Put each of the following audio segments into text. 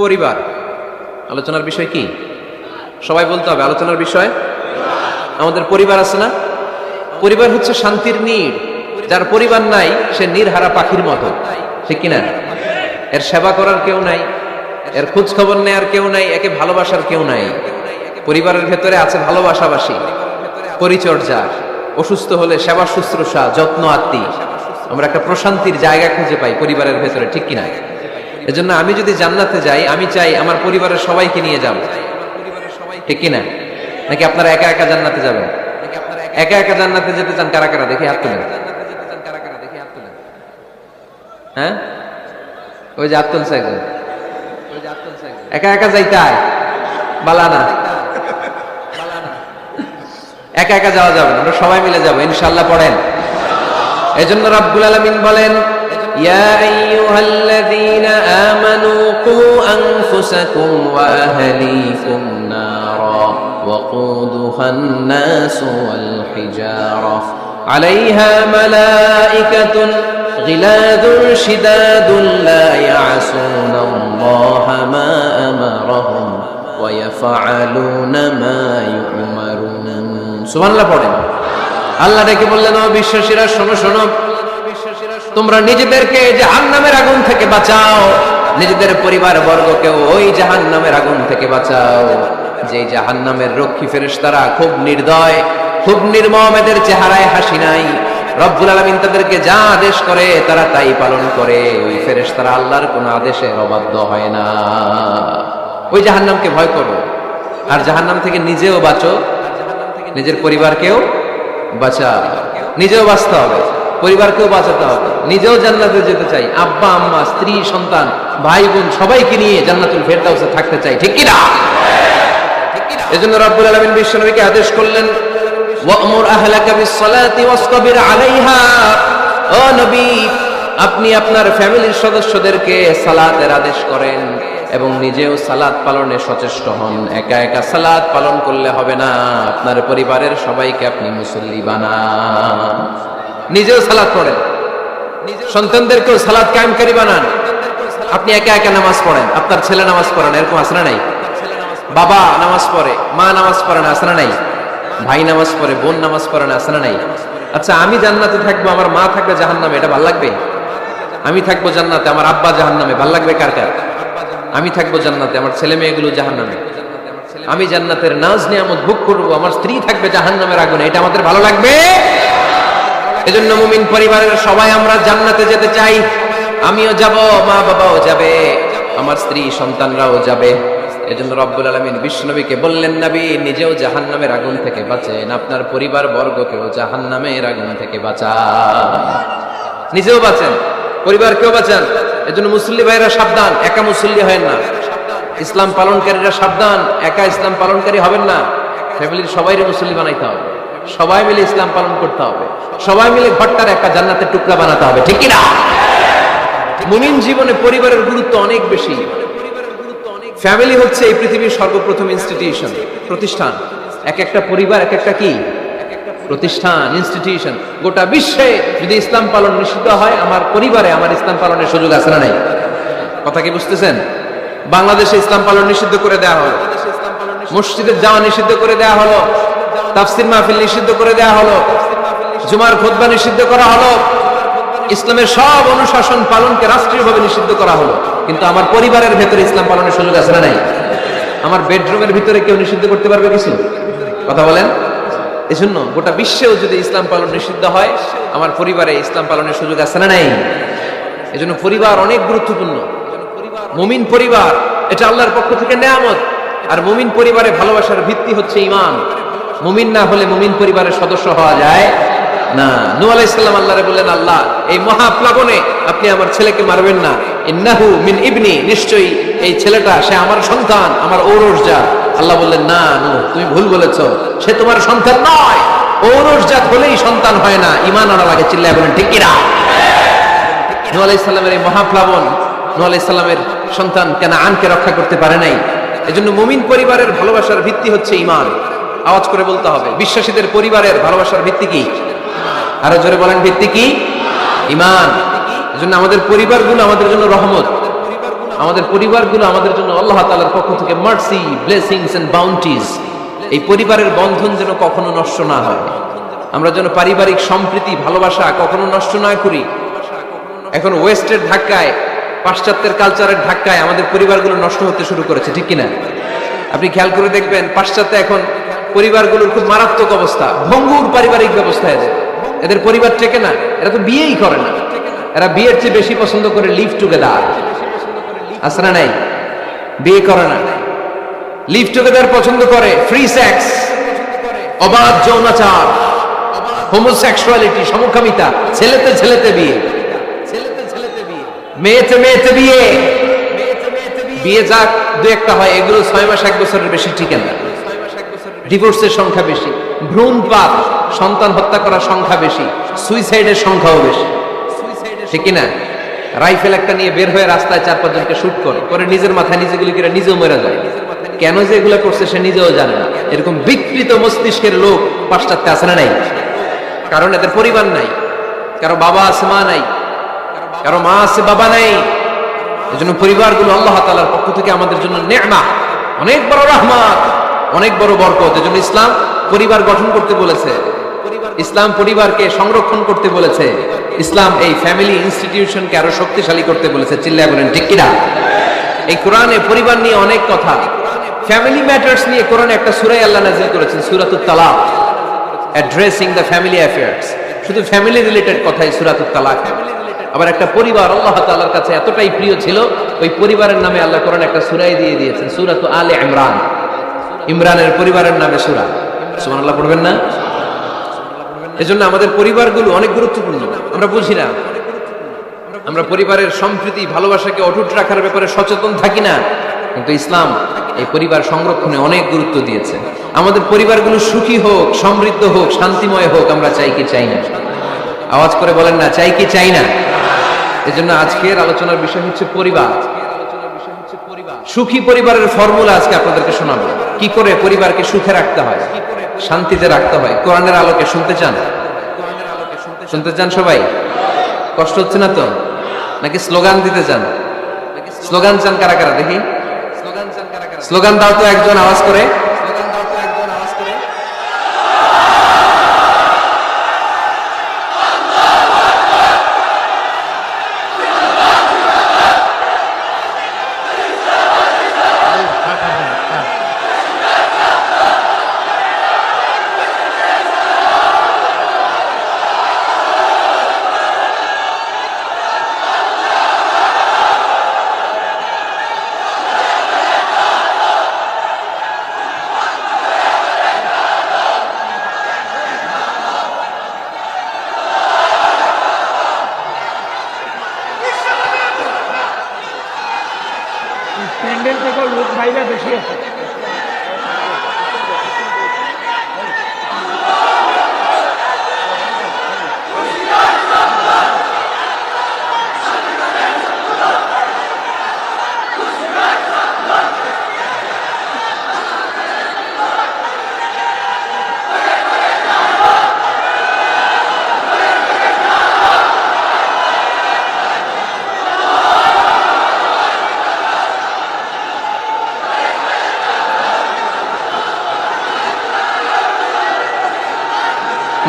পরিবার আলোচনার বিষয় কি? সবাই বলতে হবে আলোচনার বিষয়। আমাদের পরিবার আছে না? পরিবার হচ্ছে শান্তির নীড়। যার পরিবার নাই সে নীড়হারা পাখির মতো, ঠিক কিনা? এর সেবা করার কেউ নাই, এর খোঁজ খবর নেয়ার কেউ নাই, একে ভালোবাসার কেউ নাই। পরিবারের ভেতরে আছে ভালোবাসাবাসী, পরিচর্যা, অসুস্থ হলে সেবা শুশ্রূষা, যত্ন আত্মি। আমরা একটা প্রশান্তির জায়গা খুঁজে পাই পরিবারের ভেতরে, ঠিক কিনা? এজন্য আমি যদি জান্নাতে যাই, আমি চাই আমার পরিবারের সবাইকে নিয়ে যাব, ঠিক কিনা? নাকি আপনারা একা একা জান্নাতে যাবেন? একা একা জান্নাতে যেতে চান কারা কারা? দেখি হাত তুলেন। হ্যাঁ, ওই যে হাত তুলছে একজন। একা একা যাইতে হয় বালানা, একা একা যাওয়া যাবে না, আমরা সবাই মিলে যাবো ইনশাআল্লাহ। পড়েন। এজন্য রাব্বুল আলামিন বলেন, ইয়া আইয়ুহাল্লাযীনা আমানু কু আনফুসাকুম ওয়া আহলিকুম নারা ওয়াকুদুহান নাসু ওয়াল হিজারা আলাইহা মালাইকাতুন গিলাদুন শিদাদুন লা ইয়াসুনাল্লাহা মা আমারাহুম ওয়া ইয়াফআলুনা মা ইউমারুন। সুবহানাল্লাহ পড়েন। আল্লাহ ডেকে বললেন, ও বিশ্বাসীরা শোনো শোনো, তোমরা নিজেদেরকে জাহান্নামের আগুন থেকে বাঁচাও, নিজেদের পরিবার বর্গকেও ওই জাহান্নামের আগুন থেকে বাঁচাও। যে জাহান্নামের রক্ষী ফেরেশতারা খুব নির্দয়, খুব নির্মম, এদের চেহারায় হাসি নাই। রব্বুল আলামিন তাদেরকে যা আদেশ করে তারা তাই পালন করে। ওই ফেরেশতারা আল্লাহর কোনো আদেশের অবাধ্য হয় না। ওই জাহান্নামকে ভয় করো, আর জাহান্নাম থেকে নিজেও বাঁচো, নিজের পরিবারকেও বাঁচা। নিজেও বাঁচতে হবে, পরিবারকেও বাঁচাতে হবে। নিজেও জান্নাতে যেতে চাই, আব্বা আম্মা স্ত্রী সন্তান ভাই বোন সবাইকে নিয়ে জান্নাতুল ফেরদাউসে থাকতে চাই, ঠিক কি না? এজন্য রব্বুল আলামিন বিশ্বনবীকে আদেশ করলেন, ওয়া'মুর আহলাকা বিস-সালাতি ওয়াসতাবির আলাইহা। ও নবী, আপনি আপনার ফ্যামিলির সদস্যদেরকে সালাতের আদেশ করেন এবং নিজেও সালাত পালনে সচেষ্ট হন। একা একা সালাত পালন করলে হবে না, আপনার পরিবারের সবাইকে আপনি মুসল্লি বানান। নিজেও সালাত পড়েন, সন্তানদেরকেও সালাত কায়েমকারী বানান। আপনি একা একা নামাজ পড়েন, আপনার ছেলে নামাজ পড়েন, এরকম আছে না নাই? বাবা নামাজ পড়ে, মা নামাজ পড়ে না, আছে না নাই? ভাই নামাজ পড়ে, বোন নামাজ পড়ে না, আছে না নাই? আচ্ছা, আমি জান্নাতে থাকবো, আমার মা থাকবে জাহান্নামে, এটা ভালো লাগবে? আমি থাকবো জান্নাতে, আমার আব্বা জাহান্নামে, ভালো লাগবে কার কার? আমি থাকবো জান্নাতে, আমার ছেলে মেয়েগুলো জাহান্নামে। আমি জান্নাতের নাজ নিয়ামত ভোগ করবো, আমার স্ত্রী থাকবে জাহান্নামের আগুনে, এটা আমাদের ভালো লাগবে? এজন্য মুমিন পরিবারের সবাই আমরা জান্নাতে যেতে চাই। আমিও যাব, মা বাবাও যাবে, আমার স্ত্রী সন্তানরাও যাবে। এজন্য রব্বুল আলামিন বিশ্বনবীকে বললেন, নবী নিজেও জাহান্নামের আগুন থেকে বাঁচেন, আপনার পরিবার বর্গকেও জাহান্নামের আগুন থেকে বাঁচান। নিজেও বাঁচেন, পরিবারকেও বাঁচান। এজন্য মুসল্লি ভাইরা সাবধান, একা মুসল্লি হয় না। ইসলাম পালনকারীরা সাবধান, একা ইসলাম পালনকারী হবেন না। ফ্যামিলির সবাইরে মুসল্লি বানাইতে হবে, সবাই মিলে ইসলাম পালন করতে হবে, সবাই মিলে ঘরটার একটা জান্নাতের টুকরা বানাতে হবে, ঠিক কি না? মুমিন জীবনে পরিবারের গুরুত্ব অনেক বেশি। ফ্যামিলি হচ্ছে এই পৃথিবীর সর্বপ্রথম ইনস্টিটিউশন, প্রতিষ্ঠান। এক একটা পরিবার এক একটা কি প্রতিষ্ঠান, ইনস্টিটিউশন। গোটা বিশ্বে যদি ইসলাম পালন নিষিদ্ধ হয়, আমার পরিবারে আমার ইসলাম পালনের সুযোগ আছে না নাই? কথা কি বুঝতেছেন? বাংলাদেশে ইসলাম পালন নিষিদ্ধ করে দেওয়া হলো, মসজিদে যাওয়া নিষিদ্ধ করে দেওয়া হলো, তাফসীর মাহফিল নিষিদ্ধ করে দেওয়া হলো, জুমার খুতবা নিষিদ্ধ করা হলো, ইসলামের সব অনুশাসন পালনকে রাষ্ট্রীয়ভাবে নিষিদ্ধ করা হলো। কিন্তু আমার পরিবারের ভেতরে ইসলাম পালনের সুযোগ আছে না নাই? আমার বেডরুমের ভিতরে কেউ নিষিদ্ধ করতে পারবে কিছু? কথা বলেন। এজন্য গোটা বিশ্বেও যদি ইসলাম পালন নিষিদ্ধ হয়, আমার পরিবারে ইসলাম পালনের সুযোগ আছে না নাই? এজন্য পরিবার অনেক গুরুত্বপূর্ণ। মুমিন পরিবার এটা আল্লাহর পক্ষ থেকে নেয়ামত। আর মুমিন পরিবারে ভালোবাসার ভিত্তি হচ্ছে ঈমান। মুমিন না হলে মুমিন পরিবারের সদস্য হওয়া যায় না। নূহ আলাইহিস সালাম আল্লাহরে বললেন, আল্লাহ এই মহাপ্লাবনে আপনি আমার ছেলেকে মারবেন না, ইন্নাহু মিন ইবনি, নিশ্চয়ই এই ছেলেটা সে আমার সন্তান, আমার ঔরসজাত। আল্লাহ বললেন, না নূহ, তুমি ভুল বলেছো, সে তোমার সন্তান নয়। ঔরসজাত হলেই সন্তান হয় না, ঈমান আনা লাগে। চিল্লায় বলেন ঠিক কি না? নূহ আলাইহিস সালামের এই মহাপ্লাবন নূহ আলাইহিস সালামের সন্তান কানাআনকে রক্ষা করতে পারে নাই। এজন্য মুমিন পরিবারের ভালোবাসার ভিত্তি হচ্ছে ঈমান। আওয়াজ করে বলতে হবে, বিশ্বাসীদের পরিবারের ভালোবাসার ভিত্তি কি? আরো জোরে বলেন, ভিত্তি কি? ঈমান। এজন্য আমাদের পরিবারগুলো আমাদের জন্য রহমত। আমাদের পরিবারগুলো আমাদের জন্য আল্লাহ তাআলার পক্ষ থেকে মার্সি, ব্লেসিংস এন্ড বাউন্টিজ। এই পরিবারের বন্ধন যেন কখনো নষ্ট না হয়, আমরা যেন পারিবারিক সম্প্রীতি, ভালোবাসা কখনো নষ্ট না করি। এখন ওয়েস্টের ধাক্কায়, পাশ্চাত্যের কালচারের ধাক্কায় আমাদের পরিবারগুলো নষ্ট হতে শুরু করেছে, ঠিক কিনা? আপনি খেয়াল করে দেখবেন পাশ্চাত্যে এখন পরিবারগুলোর খুব মারাত্মক অবস্থা, ভঙ্গুর পারিবারিক ব্যবস্থা। এদের পরিবার টেকে না, এরা তো বিয়েই করে না, এরা বিয়ের চেয়ে বেশি পছন্দ করে লিভ টুগেদার। আছে না নাই? বিয়ে করে না, লিভ টুগেদার পছন্দ করে, ফ্রি সেক্স, অবাধ যৌনাচার, হোমোসেক্সুয়ালিটি, সমকামিতা, ছেলেতে ছেলেতে বিয়ে, মেয়েতে মেয়েতে বিয়ে। বিয়ে যাক দু একটা হয়, এগুলো 6 মাস 1 বছরের বেশি টিকে না। ডিভোর্সের সংখ্যা বেশি, ভ্রূণপাত, সন্তান হত্যা করার সংখ্যা বেশি, সুইসাইডের সংখ্যাও বেশি, ঠিক না? রাইফেল একটা নিয়ে বের হয়ে রাস্তায় 4-5 জনকে শুট করে নিজের মাথায় নিজে গুলি করে নিজেও মরে যায়। কেন যে এগুলো করছে সে নিজেও জানে না। এরকম বিকৃত মস্তিষ্কের লোক পাশ্চাত্যে আছে না নাই? কারণ এদের পরিবার নাই, কারো বাবা আছে মা নাই, কারো মা আছে বাবা নাই। এজন্য পরিবারগুলো আল্লাহ তাআলার পক্ষ থেকে আমাদের জন্য নেয়ামত, অনেক বড় রহমত, অনেক বড় বরকত। এজন্য ইসলাম পরিবার গঠন করতে বলেছে, ইসলাম পরিবারকে সংরক্ষণ করতে বলেছে, ইসলাম এই ফ্যামিলি ইনস্টিটিউশনকে আরো শক্তিশালী করতে বলেছে। চিল্লায়া বলেন ঠিক কিনা? এই কোরআনে পরিবার নিয়ে অনেক কথা, ফ্যামিলি ম্যাটার্স নিয়ে কোরআনে একটা সূরা আল্লাহ নাযিল করেছেন, সূরাতুত তালাক, অ্যাড্রেসিং দ্য ফ্যামিলি অ্যাফেয়ার্স। শুধু ফ্যামিলি রিলেটেড কথাই সূরাতুত তালাক। আবার একটা পরিবার আল্লাহ তাআলার কাছে এতটাই প্রিয় ছিল, ওই পরিবারের নামে আল্লাহ কোরআনে একটা সূরাই দিয়ে দিয়েছেন, সূরাতু আলে ইমরান। ইমরানের পরিবারের নামে সূরা। সুবহানাল্লাহ পড়বেন না? এজন্য আমাদের পরিবারগুলো অনেক গুরুত্বপূর্ণ। আমরা বুঝি না, আমরা পরিবারের সম্প্রীতি, ভালোবাসাকে অটুট রাখার ব্যাপারে সচেতন থাকি না, কিন্তু ইসলাম এই পরিবার সংরক্ষণে অনেক গুরুত্ব দিয়েছে। আমাদের পরিবারগুলো সুখী হোক, সমৃদ্ধ হোক, শান্তিময় হোক, আমরা চাই কি চাই না? আওয়াজ করে বলেন না, চাই কি চাই না? এজন্য আজকের আলোচনার বিষয় হচ্ছে পরিবার। সুখী পরিবারের ফর্মুলা আজকে আপনাদেরকে শোনাবো, কি করে পরিবারকে সুখে রাখতে হয়, শান্তিতে রাখতে হয়। কোরআনের আলোকে শুনতে চান? শুনতে চান সবাই? কষ্ট হচ্ছে না তো? নাকি স্লোগান দিতে চান? স্লোগান চান কারা কারা দেখি? স্লোগান দাও তো একজন, আওয়াজ করে। প্যান্ডেল থেকে লোক বাইরে বেশি আছে।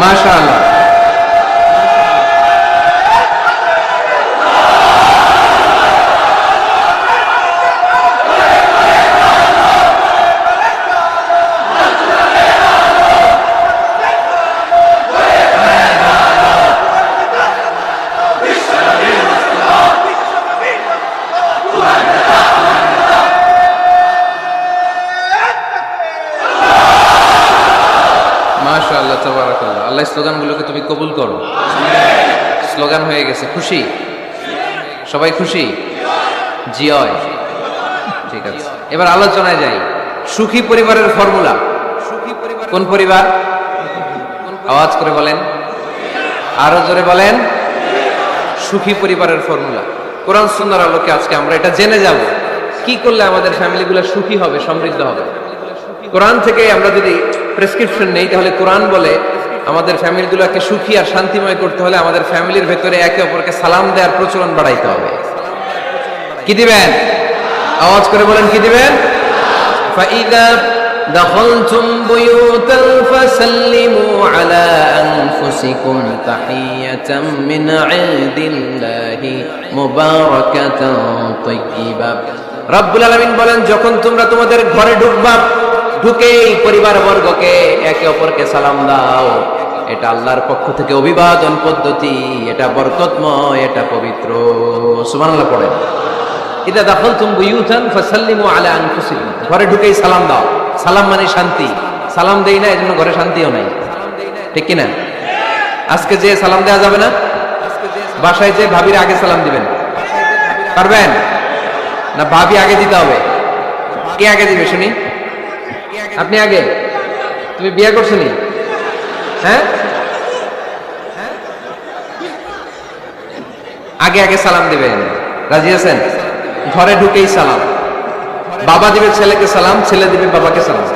মাশাআল্লাহ। মাশাআল্লাহ, তাবারাকাল্লাহ। আল্লাহ স্লোগানগুলোকে তুমি কবুল করো। স্লোগান হয়ে গেছে, খুশি? সবাই খুশি? জিয়। ঠিক আছে, এবার আলোচনায় যাই। সুখী পরিবারের ফর্মুলা। কোন পরিবার? আওয়াজ করে বলেন, আরো জোরে বলেন। সুখী পরিবারের ফর্মুলা কোরআন সুন্নাহর আলোকে আজকে আমরা এটা জেনে যাব, কি করলে আমাদের ফ্যামিলিগুলো সুখী হবে, সমৃদ্ধ হবে। কোরআন থেকে আমরা যদি প্রেসক্রিপশন নেই, তাহলে কোরআন বলে আমাদের ফ্যামিলিগুলোকে সুখী আর শান্তিময় করতে হলে আমাদের ফ্যামিলির ভেতরে একে অপরকে সালাম দেওয়ার প্রচলন বাড়াইতে হবে। কি দিবেন? আওয়াজ করে বলেন কি দিবেন? ফাইদা دخلتم بيوتا فسلموا على أنفسكم تحية من عند الله مباركة طيبة রব্বুল আলামিন বলেন যখন তোমরা তোমাদের ঘরে ঢুকবা ঢুকেই পরিবারবর্গকে একে অপরকে সালাম দাও, এটা আল্লাহর পক্ষ থেকে অভিবাদন পদ্ধতি, এটা বরকতময়, এটা পবিত্র। সুবহানাল্লাহ পড়েন। ইদা দাখালতুম বুয়ুতান ফাসাল্লিমু আলা আনফুসিকুম, ঘরে ঢুকেই সালাম দাও। সালাম মানে শান্তি, সালাম দেই না এজন্য ঘরে শান্তিও নাই, ঠিক কি না? আজকে যে সালাম দেওয়া যাবে না, বাসায় যে ভাবির আগে সালাম দিবেন, পারবেন না? ভাবি আগে দিতে হবে। কে আগে দিবে শুনি? আপনি আগে। তুমি বিয়ে করছো নি? হ্যাঁ, আগে আগে সালাম দিবেন। রাজি আছেন? ঘরে ঢুকেই সালাম। বাবা দিবে ছেলেকে সালাম, ছেলে দিবে বাবাকে সালাম,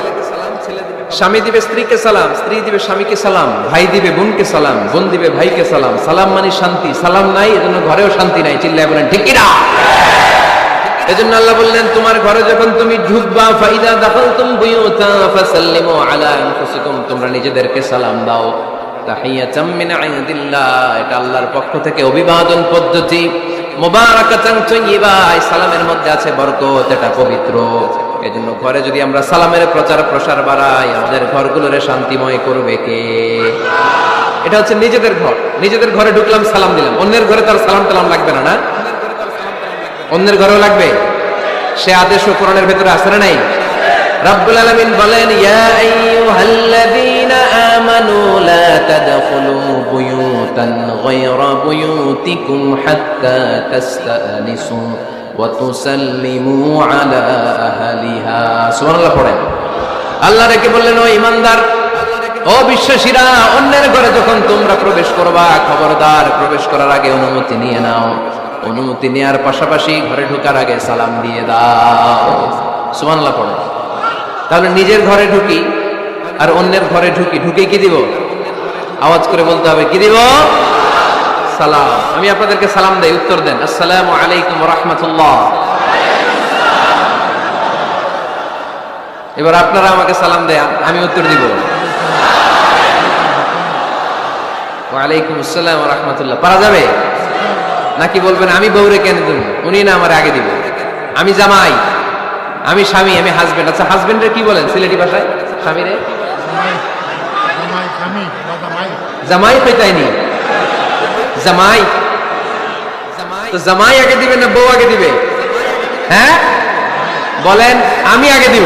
স্বামী দিবে স্ত্রীকে সালাম, স্ত্রী দিবে স্বামীকে সালাম, ভাই দিবে বোনকে সালাম, বোন দিবে ভাইকে সালাম। সালাম মানে শান্তি, সালাম নাই এজন্য ঘরেও শান্তি নাই। চিল্লায় বলেন ঠিক কি না? এজন্য আল্লাহ বললেন তোমার ঘরে যখন তুমি ঢুকবা ফাইদা দাখালতুম বুয়ুতা ফাসাল্লিমু আলা আনফুসিকুম, তোমরা নিজেদেরকে সালাম দাও। তাহিয়াতাম মিন ইনদিল্লাহ, এটা আল্লাহর পক্ষ থেকে অভিবাদন পদ্ধতি। মুবারাকাতান তাইয়্যিবা, এই সালামের মধ্যে আছে বরকত, এটা পবিত্র। এজন্য ঘরে যদি আমরা সালামের প্রচার প্রসার বাড়াই, আমাদের ঘরগুলোরে শান্তিময় করবে কে? এটা হচ্ছে নিজেদের ঘর। নিজেদের ঘরে ঢুকলাম সালাম দিলাম, অন্যের ঘরে তার সালাম টালাম লাগবে না, না? অন্যের ঘরেও লাগবে। সে আদেশ ও কোরআনের ভেতরে আছে না নাই? রব্বুল আলামিন বলেন ইয়া আইয়ুহাল্লাযীনা আমানু লা তাদখুলু বুয়ুতান গায়রা বুয়ুতিকুম হাত্তা তাস্তানিসু ওয়া তুসাল্লিমু আলা আহলিহা। সুবহানাল্লাহ পড়েন। আল্লাহ রেখে বললেন ও ঈমানদার, ও বিশ্বাসীরা, অন্যের ঘরে যখন তোমরা প্রবেশ করবা খবরদার প্রবেশ করার আগে অনুমতি নিয়ে নাও। অনুমতি নেওয়ার পাশাপাশি ঘরে ঢোকার আগে সালাম দিয়ে দাও। সুবহানাল্লাহ পড়েন। তাহলে নিজের ঘরে ঢুকি আর অন্যের ঘরে ঢুকি, ঢুকে কি দিব? আওয়াজ করে বলতে হবে কি দিব? সালাম। আমি আপনাদেরকে সালাম দেই, উত্তর দেন আসসালামু আলাইকুম ওয়া রাহমাতুল্লাহ। এবার আপনারা আমাকে সালাম দেন, আমি উত্তর দিব ওয়া আলাইকুম আসসালাম ওয়া রাহমাতুল্লাহ। পারা যাবে নাকি বলবেন আমি বউরে কেন দেব, উনি না আমার আগে দিব? আমি জামাই, আমি স্বামী, আমি হাজবেন্ড। আচ্ছা হাজবেন্ডের কি বলেন সিলেটি ভাষায়? স্বামীরে জামাই কইতাইনি, জামাই। তো জামাই আগে দিবে না বউ আগে দিবে? হ্যাঁ বলেন, আমি আগে দিব।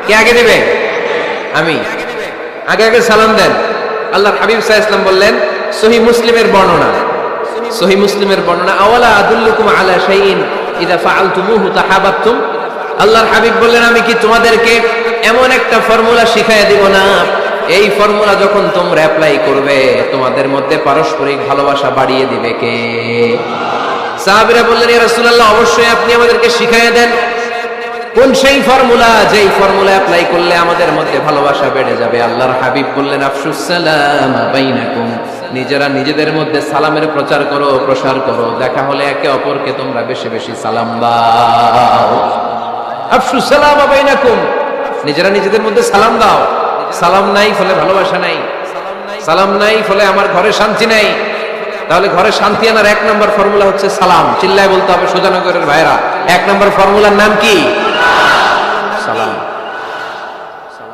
কে আগে দিবে? আমি। আগে আগে সালাম দেন। আল্লাহর হাবিব সাল্লাল্লাহু আলাইহি ওয়াসাল্লাম বললেন, সহিহ মুসলিমের বর্ণনা, সহিহ মুসলিমের বর্ণনা, আওয়ালা আদুল্লুকুম আলা শাইইন ইযা ফাআলতুমুহু তাহাবাবতুম। আল্লাহর হাবিব বললেন আমি কি তোমাদেরকে এমন একটা ফর্মুলা শিখাইয়া দিব না, এই ফর্মুলা যখন তোমরা অ্যাপ্লাই করবে তোমাদের মধ্যে পারস্পরিক ভালোবাসা বাড়িয়ে দিবে কে? সাহাবীরা বললেন ইয়া রাসূলুল্লাহ অবশ্যই আপনি আমাদেরকে শিখাইয়া দেন। কোন সেই ফর্মুলা, যেই ফর্মুলা অ্যাপ্লাই করলে আমাদের মধ্যে ভালোবাসা বেড়ে যাবে? আল্লাহর হাবিব বললেন আফশুস সালাম বাইনাকুম, নিজেরা নিজেদের মধ্যে সালামের প্রচার করো, প্রসার করো। দেখা হলে একে অপরকে তোমরা বেশি বেশি সালাম দাও। আফশুস সালাম বাইনাকুম, নিজেরা নিজেদের মধ্যে সালাম দাও। সালাম নাই ফলে ভালোবাসা নাই, সালাম নাই ফলে আমার ঘরে শান্তি নাই। তাহলে ঘরে শান্তি আনার এক নম্বর ফর্মুলা হচ্ছে সালাম। চিল্লায় বলতে হবে সুজানগরের ভাইরা, এক নম্বর ফর্মুলার নাম কি? সালাম।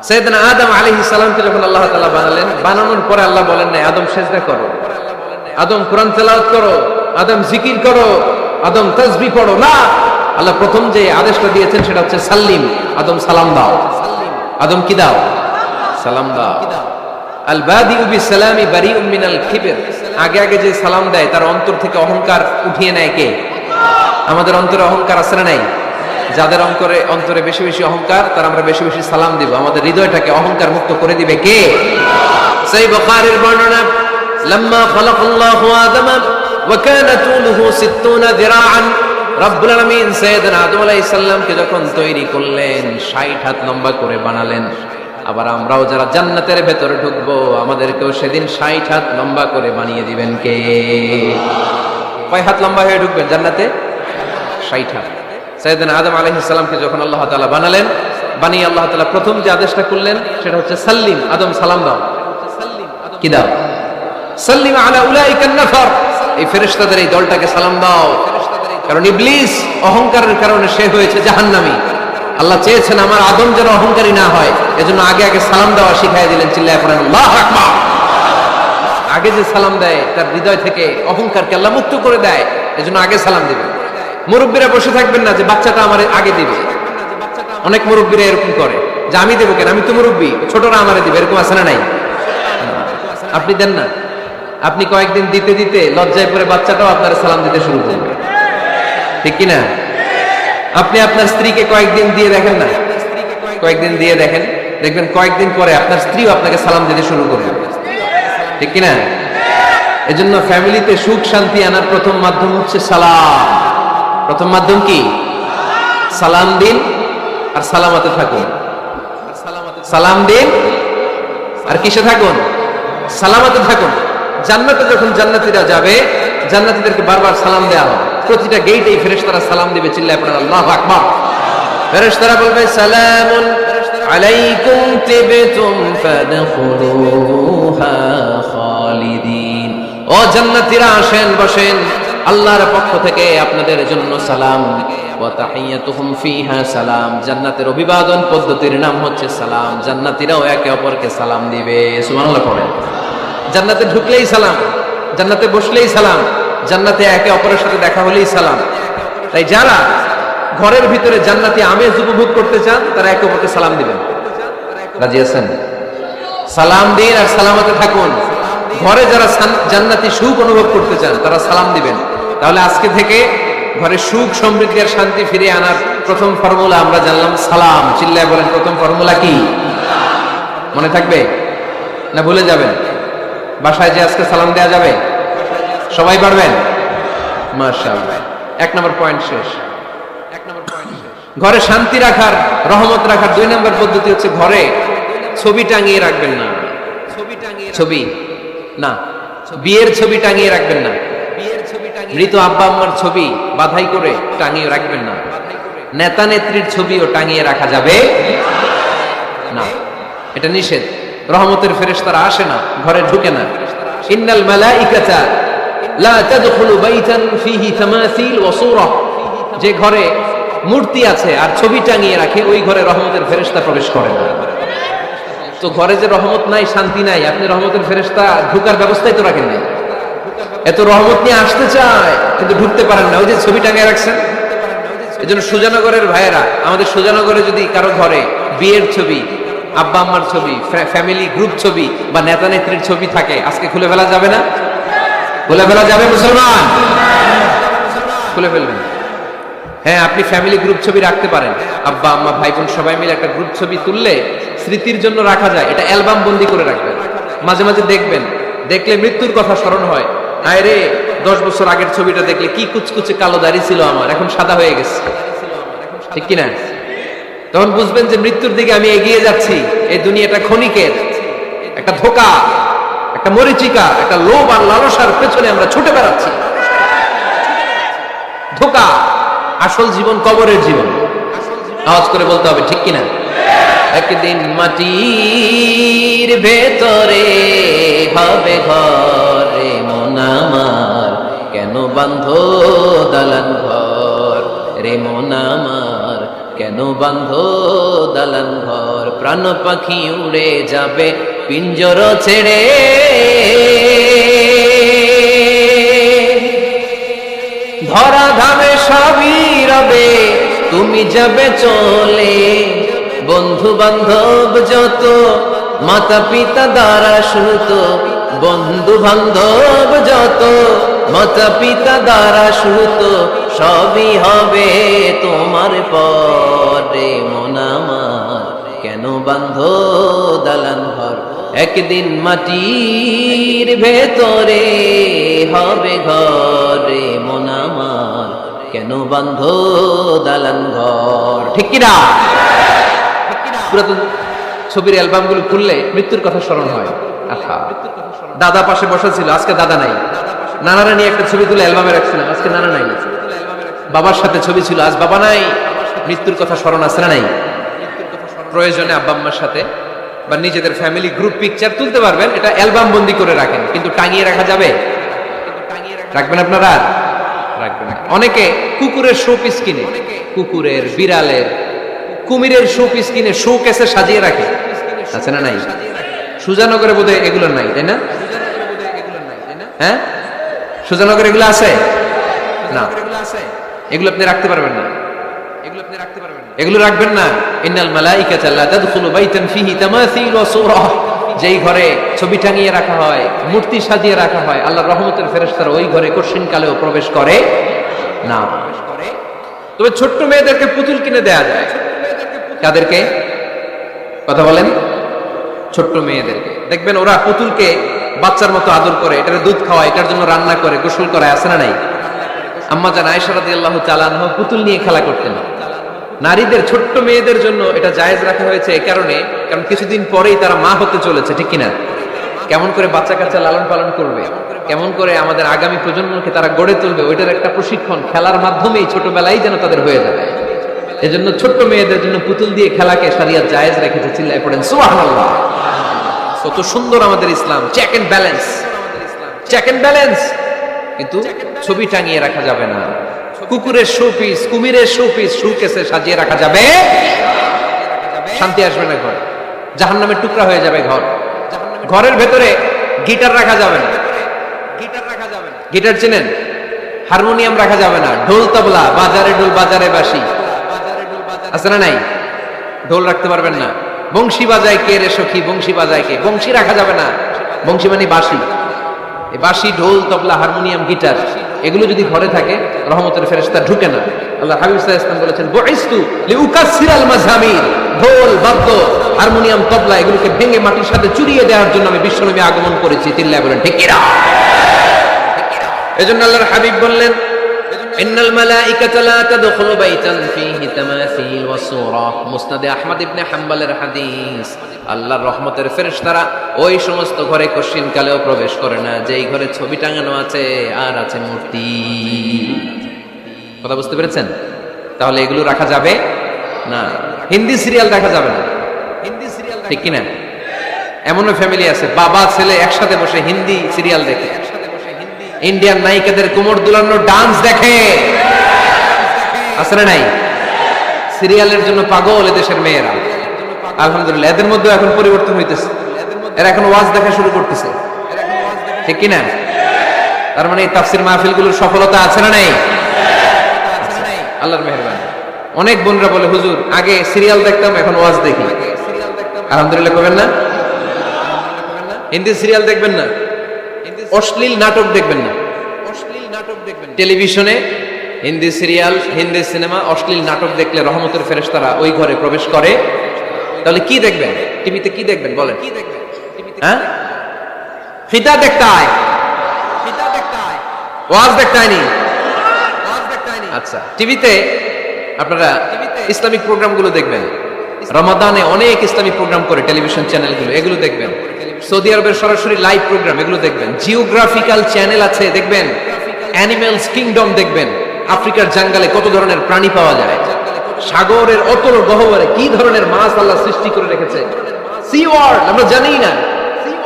সাইয়েদনা আদম আলাইহিস সালামকে যখন আল্লাহ তাআলা বানালেন, বানানোর পরে আল্লাহ বলেন না আদম সিজদা করো, আদম কোরআন তেলাওয়াত করো, আদম জিকির করো, আদম তাসবিহ পড়ো। না, আল্লাহ প্রথম যে আদেশটা দিয়েছেন সেটা হচ্ছে সাল্লিম, আদম সালাম দাও। আদম কি দাও? সালাম দাও। আল বাদিউ বিসসালামি বারিউম মিনাল কিবর, আগে আগে যে সালাম দেয় তার অন্তর থেকে অহংকার উঠিয়ে নেয় কে? আমাদের অন্তরে অহংকার আছে না নাই? যাদের অন্তরে বেশি বেশি অহংকার তার আমরা বেশি বেশি সালাম দিব। আমাদের হৃদয়টাকে অহংকার মুক্ত করে দিবে কে? সেই বুখারীর বর্ণনা, লাম্মা খালাকাল্লাহু আদম ওয়া কানা তুলুহু 60 যিরাআন, রব্বুল আলামিন সাইয়েদনা আদম আলাইহিস সালামকে যখন তৈরি করলেন 60 হাত লম্বা করে বানালেন। আবার আমরাও যারা জান্নাতের ভেতরে ঢুকবো আমাদেরকেও সেদিন 60 হাত লম্বা করে বানিয়ে দিবেন কে? কয় হাত লম্বা হয়ে ঢুকবেন জান্নাতে? 60 হাত। সাইয়েদনা আদম আলাইহিস সালামকে যখন আল্লাহ তাআলা বানালেন, বানিয়ে আল্লাহ তাআলা প্রথম যে আদেশটা করলেন সেটা হচ্ছে সাল্লিম, আদম সালাম দাও। কি দাও? সাল্লিম আলা উলাইকান নাফার, এই ফেরেশতাদের এই দলটাকে সালাম দাও। কারণ ইবলিস অহংকারের কারণে সে হয়েছে জাহান্নামী। আল্লাহ চেয়েছেন আমার আদম যেন অহংকারী না হয়, এজন্য আগে আগে সালাম দেওয়া শিখাই দিলেন। চিল্লায় পড়েন আল্লাহু আকবার। আগে যে সালাম দেয় তার হৃদয় থেকে অহংকারকে আল্লাহ মুক্ত করে দেয়, এজন্য আগে সালাম দিবেন। মুরব্বীরা বসে থাকবেন না যে বাচ্চাটা আমার আগে দিবে। অনেক মুরব্বীরা এরকম করে যে আমি দেবো কেন, আমি তো মুরব্বী, ছোটরা আমারে দিবে, এরকম আছে না নাই? আপনি দেন না। আপনি কয়েকদিন দিতে দিতে লজ্জায় পড়ে বাচ্চাটাও আপনার সালাম দিতে শুরু করবে, ঠিক কিনা? আপনি আপনার স্ত্রীকে কয়েকদিন দিয়ে দেখেন না, কয়েকদিন দিয়ে দেখেন, দেখবেন কয়েকদিন পরে আপনার স্ত্রীও আপনাকে সালাম দিতে শুরু করবে, ঠিক কিনা? এজন্য ফ্যামিলিতে সুখ শান্তি আনার প্রথম মাধ্যম হচ্ছে সালাম। প্রথম মাধ্যম কি? সালাম দিন আর সালামতে থাকুন। সালাম দিন আর কিসে থাকুন? সালামতে থাকুন। জান্নাতে যখন জান্নাতীরা যাবে, জান্নাতীদেরকে বারবার সালাম দেওয়া হবে। প্রতিটা গেটেই ফেরেশতারা সালাম দিবে। চিল্লায় পড়েন আল্লাহু আকবার। ফেরেশতারা বলবে সালামুন আলাইকুম তিবতুম ফাদখুলুহা খালিদিন। ও জান্নাতীরা আসেন, বসেন, আল্লাহর পক্ষ থেকে আপনাদের জন্য সালাম। ওয়া তাহিয়াতুহুম ফিহা সালাম। জান্নাতের অভিবাদন পদ্ধতির নাম হচ্ছে সালাম। জান্নাতীরাও একে অপরকে সালাম দিবে। সুবহানাল্লাহ পড়েন। জান্নাতে ঢুকলেই সালাম, জান্নাতে বসলেই সালাম, জান্নাতে একে অপরের সাথে দেখা হলেই সালাম। তাই যারা ঘরের ভিতরে জান্নাতি আমেজ উপভোগ করতে চান তারা একে অপরকে সালাম দিবেন। রাজি আছেন? সালাম দিন আর সালামতে থাকুন। ঘরে যারা জান্নাতি সুখ অনুভব করতে চান তারা সালাম দিবেন। তাহলে আজকে থেকে ঘরে সুখ সমৃদ্ধি আর শান্তি ফিরিয়ে আনার প্রথম ফর্মুলা আমরা জানলাম সালাম। চিল্লায় বলেন প্রথম ফর্মুলা কি? মনে থাকবে না ভুলে যাবেন? বাসায় যে আজকে সালাম দেয়া যাবে? সবাই পারবেন? মাশাআল্লাহ। 1 নম্বর পয়েন্ট শেষ। ঘরে শান্তি রাখার, রহমত রাখার 2 নম্বর পদ্ধতি হচ্ছে ঘরে ছবি টাঙিয়ে রাখবেন না। ছবি না, বিয়ের ছবি টাঙিয়ে রাখবেন না। মৃত আব্বা আম্মার ছবি বাধাই করে টাঙিয়ে রাখবেন না। নেতা নেত্রীর ছবিও টাঙিয়ে রাখা যাবে না, এটা নিষেধ। রহমতের ফেরেশতারা আসে না, ঘরে ঢুকে না। ইন্নাল মালাইকাতা লা তাদখুলু বাইতান ফিহি তামাসিল ওয়া সূরা। যে ঘরে মূর্তি আছে আর ছবি টাঙিয়ে রাখে ওই ঘরে রহমতের ফেরেশতা প্রবেশ করে না। তো ঘরে যে রহমত নাই, শান্তি নাই, আপনি রহমতের ফেরেশতা ঢোকার ব্যবস্থাই তো রাখেন নাই। এত রহমত নিয়ে আসতে চায় কিন্তু ঢুকতে পারেন না, ওই যে ছবি টাঙিয়ে রাখছেন। এজন্য সুজানগরের ভাইয়েরা, আমাদের সুজানগরে যদি কারো ঘরে বিয়ের ছবি, আব্বা আম্মার ছবি, ফ্যামিলি গ্রুপ ছবি বা নেতা নেত্রীর ছবি থাকে, আজকে খুলে ফেলা যাবে না? খুলে ফেলা যাবে মুসলমান? খুলে ফেলবেন। হ্যাঁ, আপনি ফ্যামিলি গ্রুপ ছবি রাখতে পারেন। আব্বা আম্মা ভাই বোন সবাই মিলে একটা গ্রুপ ছবি তুললে স্মৃতির জন্য রাখা যায়। এটা অ্যালবাম বন্দি করে রাখবেন। মাঝে মাঝে দেখবেন, দেখলে মৃত্যুর কথা স্মরণ হয়। আয় রে, 10 বছর আগের ছবিটা দেখলে কি কুচকুচে কালো দাড়ি ছিল আমার, এখন সাদা হয়ে গেছে, ঠিক কিনা? তখন বুঝবেন যে মৃত্যুর দিকে আমি এগিয়ে যাচ্ছি। এই দুনিয়াটা ক্ষণিকের, একটা ধোঁকা, একটা মরিচিকা, একটা লোভ আর লালসার পেছনে আমরা ছুটে বেড়াচ্ছি। ধোঁকা। আসল জীবন কবরের জীবন। আওয়াজ করে বলতে হবে, ঠিক কিনা? একদিন মাটির ভেতরে হবে ঘরে মন আমার, কেন বাঁধো দালান ঘর রে মন আমার, কেন বাঁধো দালান ঘর। প্রাণ পাখি উড়ে যাবে পিঞ্জর ছেড়ে, ধরা ধামে সবই রবে তুমি যাবে চলে। বন্ধু বান্ধব যত, মাতা পিতা দ্বারা সুত, বন্ধু বান্ধব যত, মাতা পিতা দ্বারা সুত, সবই হবে তোমার পরে মন আমার, কেন বাঁধো দালান ঘর। একদিন মাটির ভেতরে হবে ঘরে মন আমার, কেন বাঁধো দালান ঘর। ঠিক কিনা? পুরাতন ছবির অ্যালবামগুলো খুললে মৃত্যুর কথা স্মরণ হয়। আহা, দাদা পাশে বসা ছিল, আজকে দাদা নাই। নানারা নিয়ে একটা ছবি তুলে অ্যালবামে রাখছিলাম, আজকে নানা নাই। বাবার সাথে ছবি ছিল, আজ বাবা নাই, মৃত্যুর কথা স্মরণ আছে না নাই? প্রয়োজনে আব্বা আম্মার সাথে বা নিজেদের ফ্যামিলি গ্রুপ পিকচার তুলতে পারবেন, এটা অ্যালবাম বন্দি করে রাখেন, কিন্তু টাঙিয়ে রাখা যাবে? রাখবেন আপনারা? রাখবেন না। অনেকে কুকুরের শো পিস কিনে, কুকুরের, বিড়ালের, কুমিরের শো পিস কিনে শো কেসে সাজিয়ে রাখে, আছে না নাই? সুজানগরে বোধহয় এগুলো নাই, তাই না? হ্যাঁ, সুজানগরে এগুলো আছে না? এগুলো আপনি রাখতে পারবেন না, এগুলো রাখবেন না। ইন্নাল মালাইকাতা লা তাদখুলু বাইতান ফিহি তামাসিল ওয়া সূরা, যেই ঘরে ছবি টাঙিয়ে রাখা হয়, মূর্তি সাজিয়ে রাখা হয়, আল্লাহর রহমতের ফেরেশতারা ওই ঘরে কঠিন কালেও প্রবেশ করে না। তবে ছোট্ট মেয়েদেরকে পুতুল কিনে দেয়া যায়। কাদেরকে কথা বলেন? ছোট্ট মেয়েদেরকে দেখবেন ওরা পুতুলকে বাচ্চার মতো আদর করে, এটার দুধ খাওয়ায়, এটার জন্য রান্না করে, গোসল করায়, আছে না নাই? আম্মা জান আয়েশা রাদিয়াল্লাহু তাআলা আনহা পুতুল নিয়ে খেলা করতেন। নারীদের, ছোট্ট মেয়েদের জন্য এটা জায়েজ রাখা হয়েছে এই কারণে, কারণ কিছুদিন পরেই তারা মা হতে চলেছে, ঠিক কিনা? কেমন করে বাচ্চা কাচ্চা লালন পালন করবে, কেমন করে আমাদের আগামী প্রজন্মকে তারা গড়ে তুলবে, ওইটার একটা প্রশিক্ষণ খেলার মাধ্যমেই ছোটবেলায় যেন তাদের হয়ে যাবে। এজন্য ছোট্ট মেয়েদের জন্য পুতুল দিয়ে খেলাকে শরিয়ত জায়েজ রেখেছে। চিল্লায় পড়েন সুবহানাল্লাহ। কত সুন্দর আমাদের ইসলাম, check and balance, check and balance. কিন্তু ছবি টাঙিয়ে রাখা যাবে না, কুকুরের শো পিস, কুমিরের শো পিস শো কেসে সাজিয়ে রাখা যাবে, শান্তি আসবে না ঘরে, জাহান্নামের টুকরা হয়ে যাবে ঘর। ঘরের ভেতরে গিটার রাখা যাবে না, গিটার চেনেন? হারমোনিয়াম রাখা যাবে না, ঢোল তবলা, বাজারে ঢোল বাজারে বাঁশি, আছে না নাই? ঢোল রাখতে পারবেন না। বংশী বাজায় কে রে সখী, বংশী বাজায় কে, বংশী রাখা যাবে না। বংশী মানে বাঁশি, এই বাঁশি, ঢোল, তবলা, হারমোনিয়াম, গিটার, এগুলো যদি ঘরে থাকে রহমতের ফেরেশতা ঢুকে না। আল্লাহ হাবিব সাল্লাল্লাহু আলাইহি ওয়াসাল্লাম বলেছেন, বুইস্তু লিউকাসসিরাল মাযামির, ঢোল, বাদ্য, হারমোনিয়াম, তবলা এগুলোকে ভেঙে মাটির সাথে চুরিয়ে দেওয়ার জন্য আমি বিশ্বনবী আগমন করেছি। চিল্লায় বলেন ঠিক কিনা? এজন্য আল্লাহর হাবিব বললেন, ইন্নাল মালাইকাতা লা তাদখুলু বাইতান ফীহি তামাসিল ওয়া সূরা। মুসনাদে আহমদ ইবনে হাম্বলের হাদিস। আল্লাহর রহমতের ফেরেশতারা ওই সমস্ত ঘরে কশিন কালেও প্রবেশ করে না যেই ঘরে ছবি টাঙানো আছে আর আছে মূর্তি। কথা বুঝতে পেরেছেন? তাহলে এগুলো রাখা যাবে না। হিন্দি সিরিয়াল দেখা যাবে না, ঠিক কিনা? এমনও ফ্যামিলি আছে বাবা ছেলে একসাথে বসে হিন্দি সিরিয়াল দেখে, ইন্ডিয়ান নায়িকাদের কোমর দুলানো ডান্স দেখে, আছে না নাই? সিরিয়ালের জন্য পাগল এদেশের মেয়েরা। আলহামদুলিল্লাহ, এদের মধ্যে এখন পরিবর্তন হইতেছে, এরা এখন ওয়াজ দেখা শুরু করতেছে, ঠিক কিনা? তার মানে তাফসির মাহফিলগুলোর সফলতা আছে না নাই? আল্লাহর মেহেরবানি। অনেক বোনরা বলে, হুজুর আগে সিরিয়াল দেখতাম, এখন ওয়াজ দেখি। আলহামদুলিল্লাহ করবেন না? হিন্দি সিরিয়াল দেখবেন না, অশ্লীল নাটক দেখবেন না। টেলিভিশনে হিন্দি সিরিয়াল, হিন্দি সিনেমা, অশ্লীল নাটক দেখলে রহমতের ফেরেশতারা ওই ঘরে প্রবেশ করে। তাহলে কি দেখবেন? টিভিতে কি দেখবেন বলেন? হ্যাঁ, ফিতা দেখতে হয়, ওয়াজ দেখতে হয়নি। আচ্ছা, টিভিতে আপনারা ইসলামিক প্রোগ্রামগুলো দেখবেন। রমাদানে অনেক ইসলামিক প্রোগ্রাম করে টেলিভিশন চ্যানেলগুলো, এগুলো দেখবেন। সৌদি আরবের সরাসরি লাইভ প্রোগ্রাম, এগুলো দেখবেন। জিওগ্রাফিক্যাল চ্যানেল আছে, দেখবেন। অ্যানিমেলস কিংডম দেখবেন, আফ্রিকার জঙ্গলে কত ধরনের প্রাণী পাওয়া যায়, সাগরের অতল গহ্বরে কি ধরনের মাছ আল্লাহ সৃষ্টি করে রেখেছে, সি ওয়ার্ল্ড আমরা জানি না,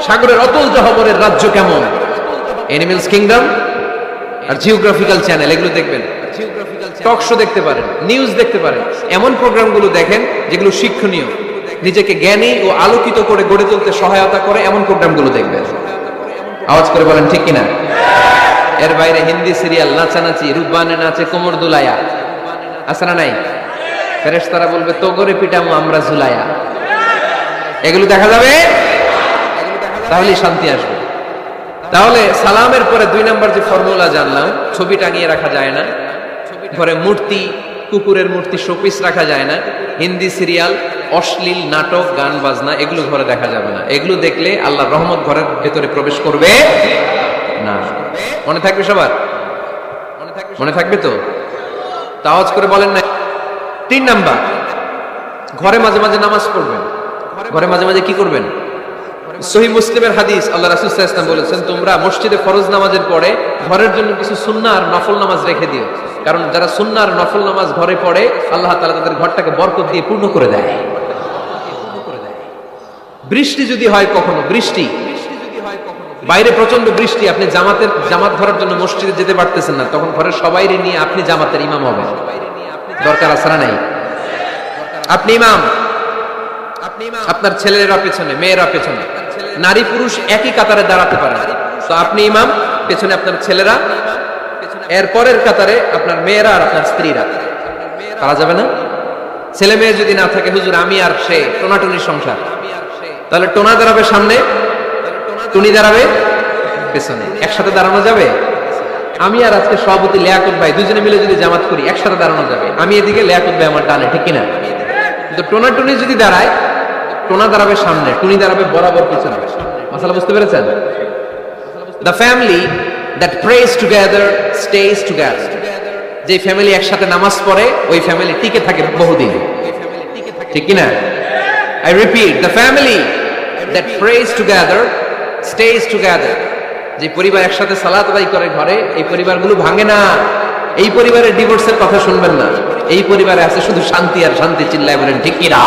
সাগরের অতল গহ্বরের রাজ্য কেমন। অ্যানিমেলস কিংডম আর জিওগ্রাফিক্যাল চ্যানেল, এগুলো দেখবেন। টক শো দেখতে পারেন, নিউজ দেখতে পারেন। এমন প্রোগ্রামগুলো দেখেন যেগুলো শিক্ষণীয়, নিজেকে জ্ঞানী ও আলোকিত করে গড়ে তুলতে সহায়তা করে, এমন প্রোগ্রামগুলো দেখবেন। আওয়াজ করে বলেন ঠিক কিনা? এর বাইরে হিন্দি সিরিয়াল, নাচানাচি, রূপবানে নাচে কোমর দুলায়া, আছে না নাই? ফেরেশতারা বলবে তো করে পিটামু আমরা ঝুলায়া। এগুলো দেখা যাবে, তাহলেই শান্তি আসবে। তাহলে সালামের পরে 2 নাম্বার যে ফর্মুলা জানলাম, ছবি টাঙিয়ে রাখা যায় না, ঘরে মূর্তি, কুকুরের মূর্তি, শোপিস রাখা যায় না, হিন্দি সিরিয়াল, অশ্লীল নাটক, গান বাজনা এগুলো ঘরে দেখা যাবে না। এগুলো দেখলে আল্লাহর রহমত ঘরের ভেতরে প্রবেশ করবে না। মনে থাকবে সবার? মনে থাকবে তো? আওয়াজ করে বলেন না। 3 নাম্বার, ঘরে মাঝে মাঝে নামাজ পড়বেন। ঘরে মাঝে মাঝে কি করবেন? সহিহ মুসলিমের হাদিস, আল্লাহ রাসূল সাল্লাল্লাহু আলাইহি ওয়াসাল্লাম বলেছেন, তোমরা মসজিদে ফরজ নামাজের পরে ঘরের জন্য কিছু সুন্নাহ আর নফল নামাজ রেখে দিও। কারণ যারা সুন্নার নফল নামাজ ঘরে পড়ে আল্লাহ তাআলা তাদের ঘরটাকে বরকত দিয়ে পূর্ণ করে দেয়। বৃষ্টি যদি হয় কখনো, বৃষ্টি বাইরে প্রচন্ড বৃষ্টি, আপনি জামাত ধরার জন্য মসজিদে যেতে পারতেছেন না, তখন ঘরের সবাইরে নিয়ে আপনি জামাতের ইমাম হবেন। দরকার আছে না নাই? আপনি ইমাম, আপনার ছেলেরা পেছনে, মেয়েরা পেছনে, নারী পুরুষ একই কাতারে দাঁড়াতে পারে, তো আপনি ইমাম, পেছনে আপনার ছেলেরা, এর পরের কাতারে আপনার মেয়েরা আর আপনার স্ত্রীরা। পারা যাবে না? ছেলে মেয়ে যদি না থাকে, হুজুর আমি আর সে টোনাটুনির সংসার, তাহলে টোনা দাঁড়াবে সামনে, টুনি দাঁড়াবে পেছনে, একসাথে দাঁড়ানো যাবে? আমি আর আজকে সভাপতি লিয়াকত ভাই দুজনে মিলে যদি জামাত করি একসাথে দাঁড়ানো যাবে, আমি এদিকে, লিয়াকত ভাই আমার ডানে, ঠিক কিনা? কিন্তু টোনা টুনি যদি দাঁড়ায়, টোনা দাঁড়াবে সামনে, টুনি দাঁড়াবে বরাবর পিছনে। মাসালা বুঝতে পেরেছেন? The family that prays together stays together. যে ফ্যামিলি একসাথে নামাজ পড়ে ওই ফ্যামিলি টিকে থাকে বহুদিন, ঠিক কিনা? I repeat, the family that prays together stays together. যে পরিবার একসাথে সালাত আদায় করে ঘরে, এই পরিবারগুলো ভাঙে না। এই পরিবারের ডিভোর্সের কথা শুনবেন না, এই পরিবারে আছে শুধু শান্তি আর শান্তি। চিল্লায় বলেন ঠিক কিনা?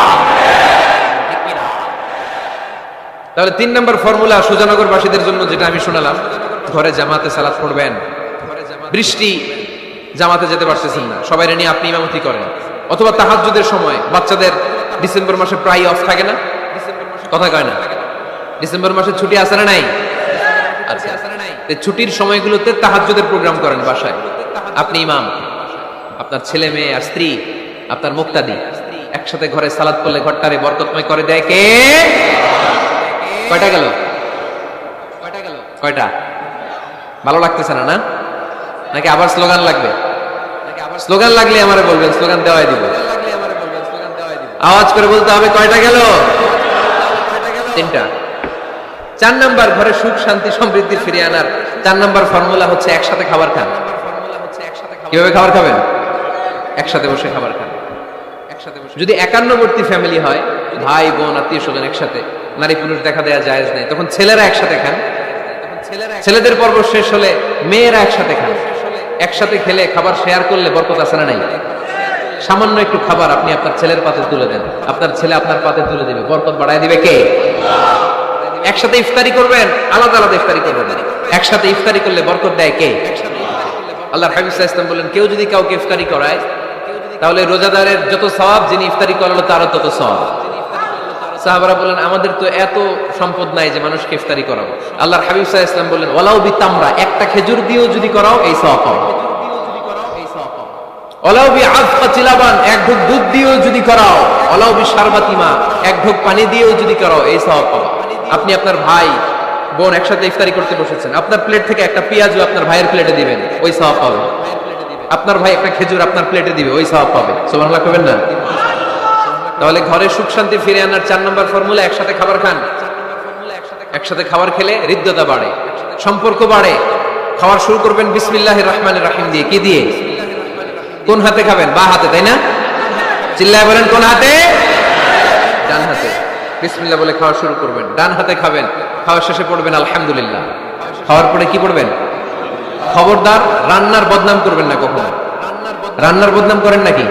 তাহলে 3 নম্বর ফর্মুলা সুজানগরবাসীদের জন্য যেটা আমি শোনালাম, ঘরে জামাতে সালাত পড়বেন। বৃষ্টি, জামাতে যেতে পারতেছেন না, সবাই নিয়ে আপনি ইমামতি করেন, অথবা তাহাজ্জুদের সময় বাচ্চাদের ডিসেম্বর মাসে প্রায় অফ থাকে না, কথা কয় না? ডিসেম্বর মাসে ছুটি আছে না নাই? আচ্ছা, ছুটির সময়গুলোতে তাহাজ্জুদের প্রোগ্রাম করেন বাসায়, আপনি ইমাম, আপনার ছেলে মেয়ে আর স্ত্রী, আপনার মুক্তাদি একসাথে ঘরে সালাত পড়লে ঘরটারে বরকতময় করে দেয় কে? কয়টা গেল? কয়টা? ভালো লাগতেছে না, না? নাকি আবার স্লোগান লাগবে? স্লোগান লাগলে আমারে বলবেন, স্লোগান দেওয়াই দিব। আওয়াজ করে বলতে হবে কয়টা গেল? 3টা। 4 নাম্বার, ঘরে সুখ শান্তি সমৃদ্ধি ফিরিয়ে আনার 4 নাম্বার ফর্মুলা হচ্ছে একসাথে খাবার খান। কিভাবে খাবার খাবেন? একসাথে বসে খাবার খান। যদি একান্নবর্তী ফ্যামিলি হয়, ভাই বোন আত্মীয় স্বজন একসাথে, নারী পুরুষ দেখা দেয়া জায়েজ নেই, তখন ছেলেরা একসাথে খান। ছেলেদের পর্ব শেষ হলে মেয়েরা একসাথে খান। একসাথে খেলে খাবার শেয়ার করলে বরকত আছে না নাই? সামান্য একটু খাবার আপনি আপনার ছেলের পাতে তুলে দেন, আপনার ছেলে আপনার পাতে তুলে দিবে, বরকত বাড়ায় দিবে কে? একসাথে ইফতারি করবেন, আলাদা আলাদা ইফতারি করবেন, একসাথে ইফতারি করলে বরকত দেয় কে? আল্লাহর হাবিব সাল্লাল্লাহু আলাইহি ওয়াসাল্লাম বলেন, কেউ যদি কাউকে ইফতারি করায় তাহলে রোজাদারের যত সওয়াব, যিনি ইফতারি করালো তারও তত সওয়াব। সাহাবারা বলেন, আমাদের তো এত সম্পদ নাই যে মানুষকে ইফতারি করাবো। আল্লাহর হাবিব সাল্লাল্লাহু আলাইহি ওয়াসাল্লাম বলেন, ওয়ালাউ বিতামরা, একটা খেজুর দিয়েও যদি করাও এই সওয়াব পাবে। ওয়ালাউ বিআযফাতি লাবান, এক ঢোক দুধ দিয়েও যদি করাও, ওয়ালাউ বিশারবাতি মা, এক ঢোক পানি দিয়েও যদি করাও এই সওয়াব পাবে। আপনি আপনার ভাই বোন একসাথে ইফতারি করতে বসেছেন, আপনার প্লেট থেকে একটা পেঁয়াজও আপনার ভাইয়ের প্লেটে দিবেন, ওই সওয়াব পাবে। আপনার ভাই একটা খেজুর আপনার প্লেটে দিবে, ওই সওয়াব পাবে। সুবহানাল্লাহ কইবেন না? তাহলে ঘরে সুখ শান্তি ফিরে আনার 4 নম্বর ফর্মুলা, একসাথে খাবার খান। একসাথে খাবার খেলে হৃদ্যতা বাড়ে, সম্পর্ক বাড়ে। খাবার শুরু করবেন বিসমিল্লাহির রহমানির রহিম দিয়ে। কি দিয়ে? কোন হাতে খাবেন? বা হাতে, তাই না? চিল্লায় বলেন কোন হাতে? ডান হাতে। বিসমিল্লাহ বলে খাওয়া শুরু করবেন, ডান হাতে খাবেন। খাওয়ার শেষে পড়বেন আলহামদুলিল্লাহ। খাওয়ার পরে কি পড়বেন? খবরদার রান্নার বদনাম করবেন না কখনো। রান্নার বদনাম করেন নাকি?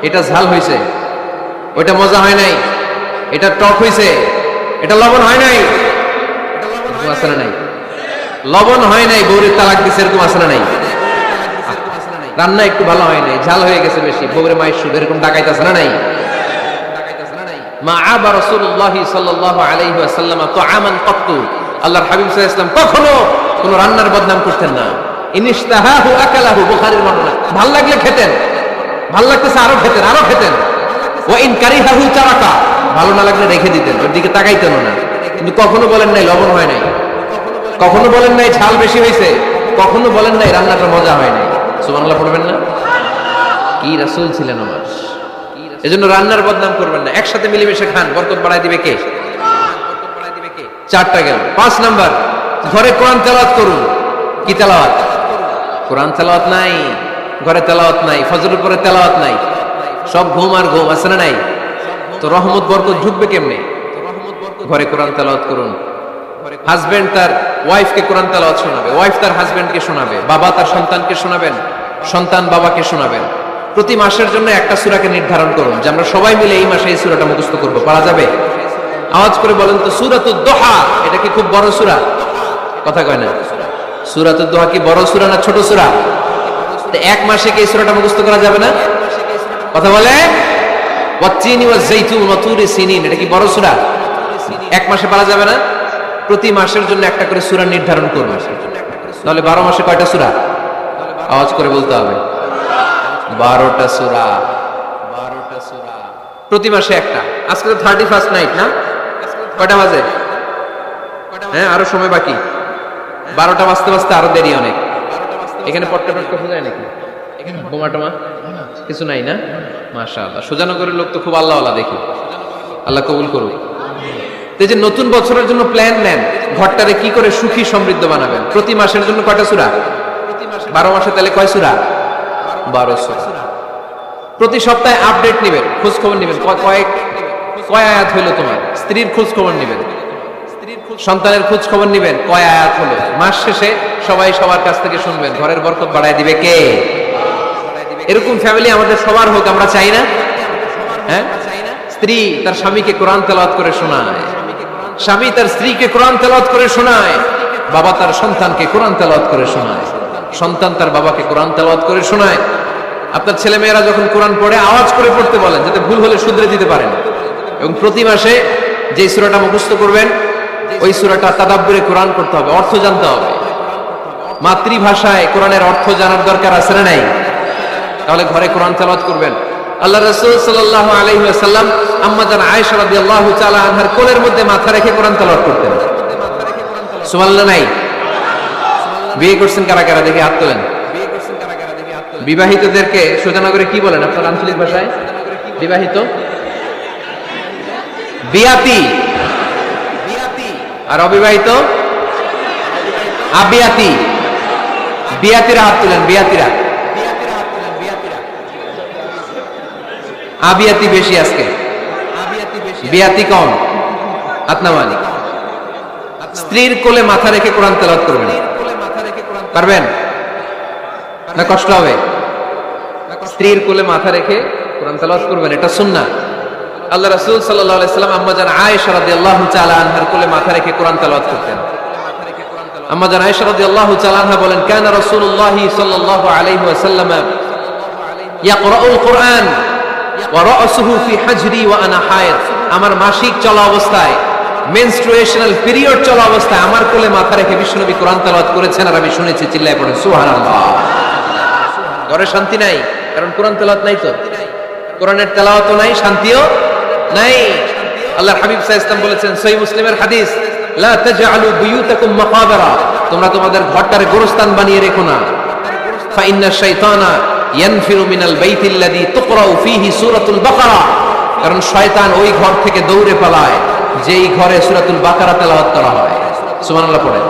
এটা ঝাল হয়েছে, ওইটা মজা হয় নাই, এটা টক হয়েছে, এটা লবণ হয় নাই, এরকম আছে না নাই? লবণ হয় নাই, বউরের তালাক দিছে, এরকম আছে না নাই? রান্না একটু ভালো হয় নাই, ঝাল হয়ে গেছে বেশি, বউরের মায়ের সুদ, এরকম ডাকাইতেছে না নাই? মা আবা রাসূলুল্লাহি সাল্লাল্লাহু আলাইহি ওয়াসাল্লাম তুআমান ক্বাত্তু, আল্লাহর হাবিব সাল্লাল্লাহু আলাইহি ওয়াসাল্লাম কখনো কোনো রান্নার বদনাম করতেন না। ইনিশতাহাহু আকালাহু, বুখারীর বর্ণনা। ভাল লাগলে খেতেন, ভাল লাগতেছে আরো খেতেন, আরো খেতেন। ওয়া ইন কারিহাহু তারাকা, ভালো না লাগলে রেখে দিতেন, ওর দিকে তাকাইতেন না। কিন্তু কখনো বলেন নাই লবণ হয় নাই, কখনো বলেন নাই ঝাল বেশি হয়েছে, কখনো বলেন নাই রান্নাটা মজা হয় নাই। সুবহানাল্লাহ পড়বেন না? কি রাসূল ছিলেন আমার। এজন্য রান্নার বদনাম করবেন না, একসাথে মিলেমিশে খান, বরকত বাড়ায় দিবে কে? 4টা গেল। 5 নাম্বার, ঘরে কোরআন তেলাওয়াত করুন। কি তেলাওয়াত? কোরআন তেলাওয়াত নাই, ঘরে তেলাওয়াত নাই, ফজরের পরে তেলাওয়াত নাই, সব ঘুম আর ঘুম, আছে না নাই? তো রহমত বরকত ঢুকবে কেমনে? ঘরে কোরআন তেলাওয়াত করুন। হাজবেন্ড তার ওয়াইফকে কোরআন তেলাওয়াত শোনাবে, ওয়াইফ তার হাজবেন্ডকে শোনাবে, বাবা তার সন্তানকে শোনাবেন, সন্তান বাবাকে শোনাবেন। প্রতি মাসের জন্য একটা সূরাকে নির্ধারণ করুন যে আমরা সবাই মিলে এই মাসে এই সূরাটা মুখস্থ করব। পারা যাবে? আওয়াজ করে বলেন তো, সূরাতুদ দুহা এটা কি খুব বড় সূরা? কথা কয় না। সূরাতুদ দুহা কি বড় সূরা না ছোট সূরা? এক মাসে কি এই সূরাটা মুখস্থ করা যাবে না? কথা বলে। ওয়াত-তিনি ওয়াজ-যাইতুন ওয়া তুরি সিনিন এটা কি বড় সূরা? এক মাসে পারা যাবে না? প্রতি মাসের জন্য একটা করে সূরা নির্ধারণ করুন। তাহলে 12 মাসে কয়টা সূরা? আওয়াজ করে বলতে হবে। 12টা সূরা। 12টা সূরা প্রতি মাসে একটা। আজকে তো 31st নাইট না? কয়টা বাজে? হ্যাঁ, আরো সময় বাকি। 12টা বাজতে বাজতে আরো দেরি অনেক। এখানে পট্টা খোঁজা যায় নাকি? এখানে বোমা টোমা কিছু নাই না? মাশাআল্লাহ, সুজানগরের লোক তো খুব আল্লাহওয়ালা দেখি। আল্লাহ কবুল করুক। এই যে নতুন বছরের জন্য প্ল্যান নেন, ঘরটারে কি করে সুখী সমৃদ্ধ বানাবেন। প্রতি মাসের জন্য কয়টা সূরা? 12 মাসে তাহলে কয় সূরা? 12 সূরা। প্রতি সপ্তাহে আপডেট নেবেন, খোঁজ খবর নেবেন, কয় আয়াত হইলো তোমার। স্ত্রীর খোঁজ খবর নেবেন, সন্তানের খোঁজ খবর নেবেন, কয় আয়াত হলো। মাস শেষে সবাই সবার কাছ থেকে শুনবেন, ঘরের বরকত বাড়ায় দিবে কে? এরকম ফ্যামিলি আমাদের সবার হোক, আমরা চাই না? হ্যাঁ, স্ত্রী তার স্বামীকে কোরআন তেলাওয়াত করে শোনায়, স্বামী তার স্ত্রীকে কোরআন তেলাওয়াত করে শোনায়, বাবা তার সন্তানকে কোরআন তেলাওয়াত করে শোনায়, সন্তান তার বাবাকে কোরআন তেলাওয়াত করে শোনায়। আপনার ছেলে মেয়েরা যখন কোরআন পড়ে আওয়াজ করে পড়তে বলেন, যাতে ভুল হলে শুধরে দিতে পারেন। এবং প্রতি মাসে যে সূরাটা মুখস্থ করবেন ওই সূরাটা তাদাব্বুরে কোরআন করতে হবে, অর্থ জানতে হবে। মাতৃভাষায় কোরআনের অর্থ জানার দরকার আছে না নাই? তাহলে ঘরে কোরআন তেলাওয়াত করবেন। আল্লাহ রাসূল সাল্লাল্লাহু আলাইহি ওয়াসাল্লাম আম্মা জান আয়েশা রাদিয়াল্লাহু তাআলা আনহার কোলের মধ্যে মাথা রেখে কোরআন তেলাওয়াত করতেন। সুবহানাল্লাহ নাই? বিয়ে করছেন কারা কারা দেখি হাত তোলেন। বিবাহিতদেরকে সুজানগরে কি বলেন আপনার আঞ্চলিক ভাষায়? বিবাহিত, বিয়াতি। আর অবিবাহিত আবিয়াতি। বিয়াতিরা হাত তুলেন, বিয়াতিরা। আবিয়াতি বেশি আজকে, বিয়াতি কম। আতনামানি। স্ত্রীর কোলে মাথা রেখে কোরআন তেলাওয়াত করবেন, পারবেন না? কষ্ট হবে? স্ত্রীর কোলে মাথা রেখে কোরআন তেলাওয়াত করবেন, এটা সুন্নাহ। আল্লাহ রাসূল সাল্লাল্লাহু আলাইহি সাল্লাম আম্মা জান আয়েশা রাদিয়াল্লাহু তাআলা আনহার কোলে মাথা রেখে কোরআন তেলাওয়াত করতেন। আম্মা জান আয়েশা রাদিয়াল্লাহু তাআলা আনহা বলেন, কানা রাসূলুল্লাহ সাল্লাল্লাহু আলাইহি ওয়াসাল্লাম ইয়াকরাউল কুরআন ওয়া রাসুহু ফি হাজরি ওয়া আনা হায়েদ। আমার মাসিক চলা অবস্থায়, মেনস্ট্রুয়েশনাল পিরিয়ড চলা অবস্থায় আমার কোলে মাথা রেখে বিশ্বনবী কোরআন তেলাওয়াত করেছেন, আর আমি শুনেছি। চিল্লায় পড়েন সুবহানাল্লাহ। ঘরে শান্তি নাই, কারণ কোরআন তেলাওয়াত নাই। তো কোরআনের তেলাওয়াতও নাই, শান্তিও নাই। আল্লাহর হাবিব সাল্লাল্লাহু আলাইহি ওয়াসাল্লাম বলেছেন, সহিহ মুসলিমের হাদিস, লা তাজআলু বুয়ুতাকুম মাকাবিরা, তোমরা তোমাদের ঘরটারে গোরস্থান বানিয়ে রেখো না। ফা ইন্না শাইতানা ইয়ানফিরু মিনাল বাইতিল্লাযী তুকরাউ ফীহি সূরাতুল বাকারা, কারণ শয়তান ওই ঘর থেকে দৌড়ে পালায় যেই ঘরে সূরাতুল বাকারা তেলাওয়াত করা হয়। সুবহানাল্লাহ পড়েন।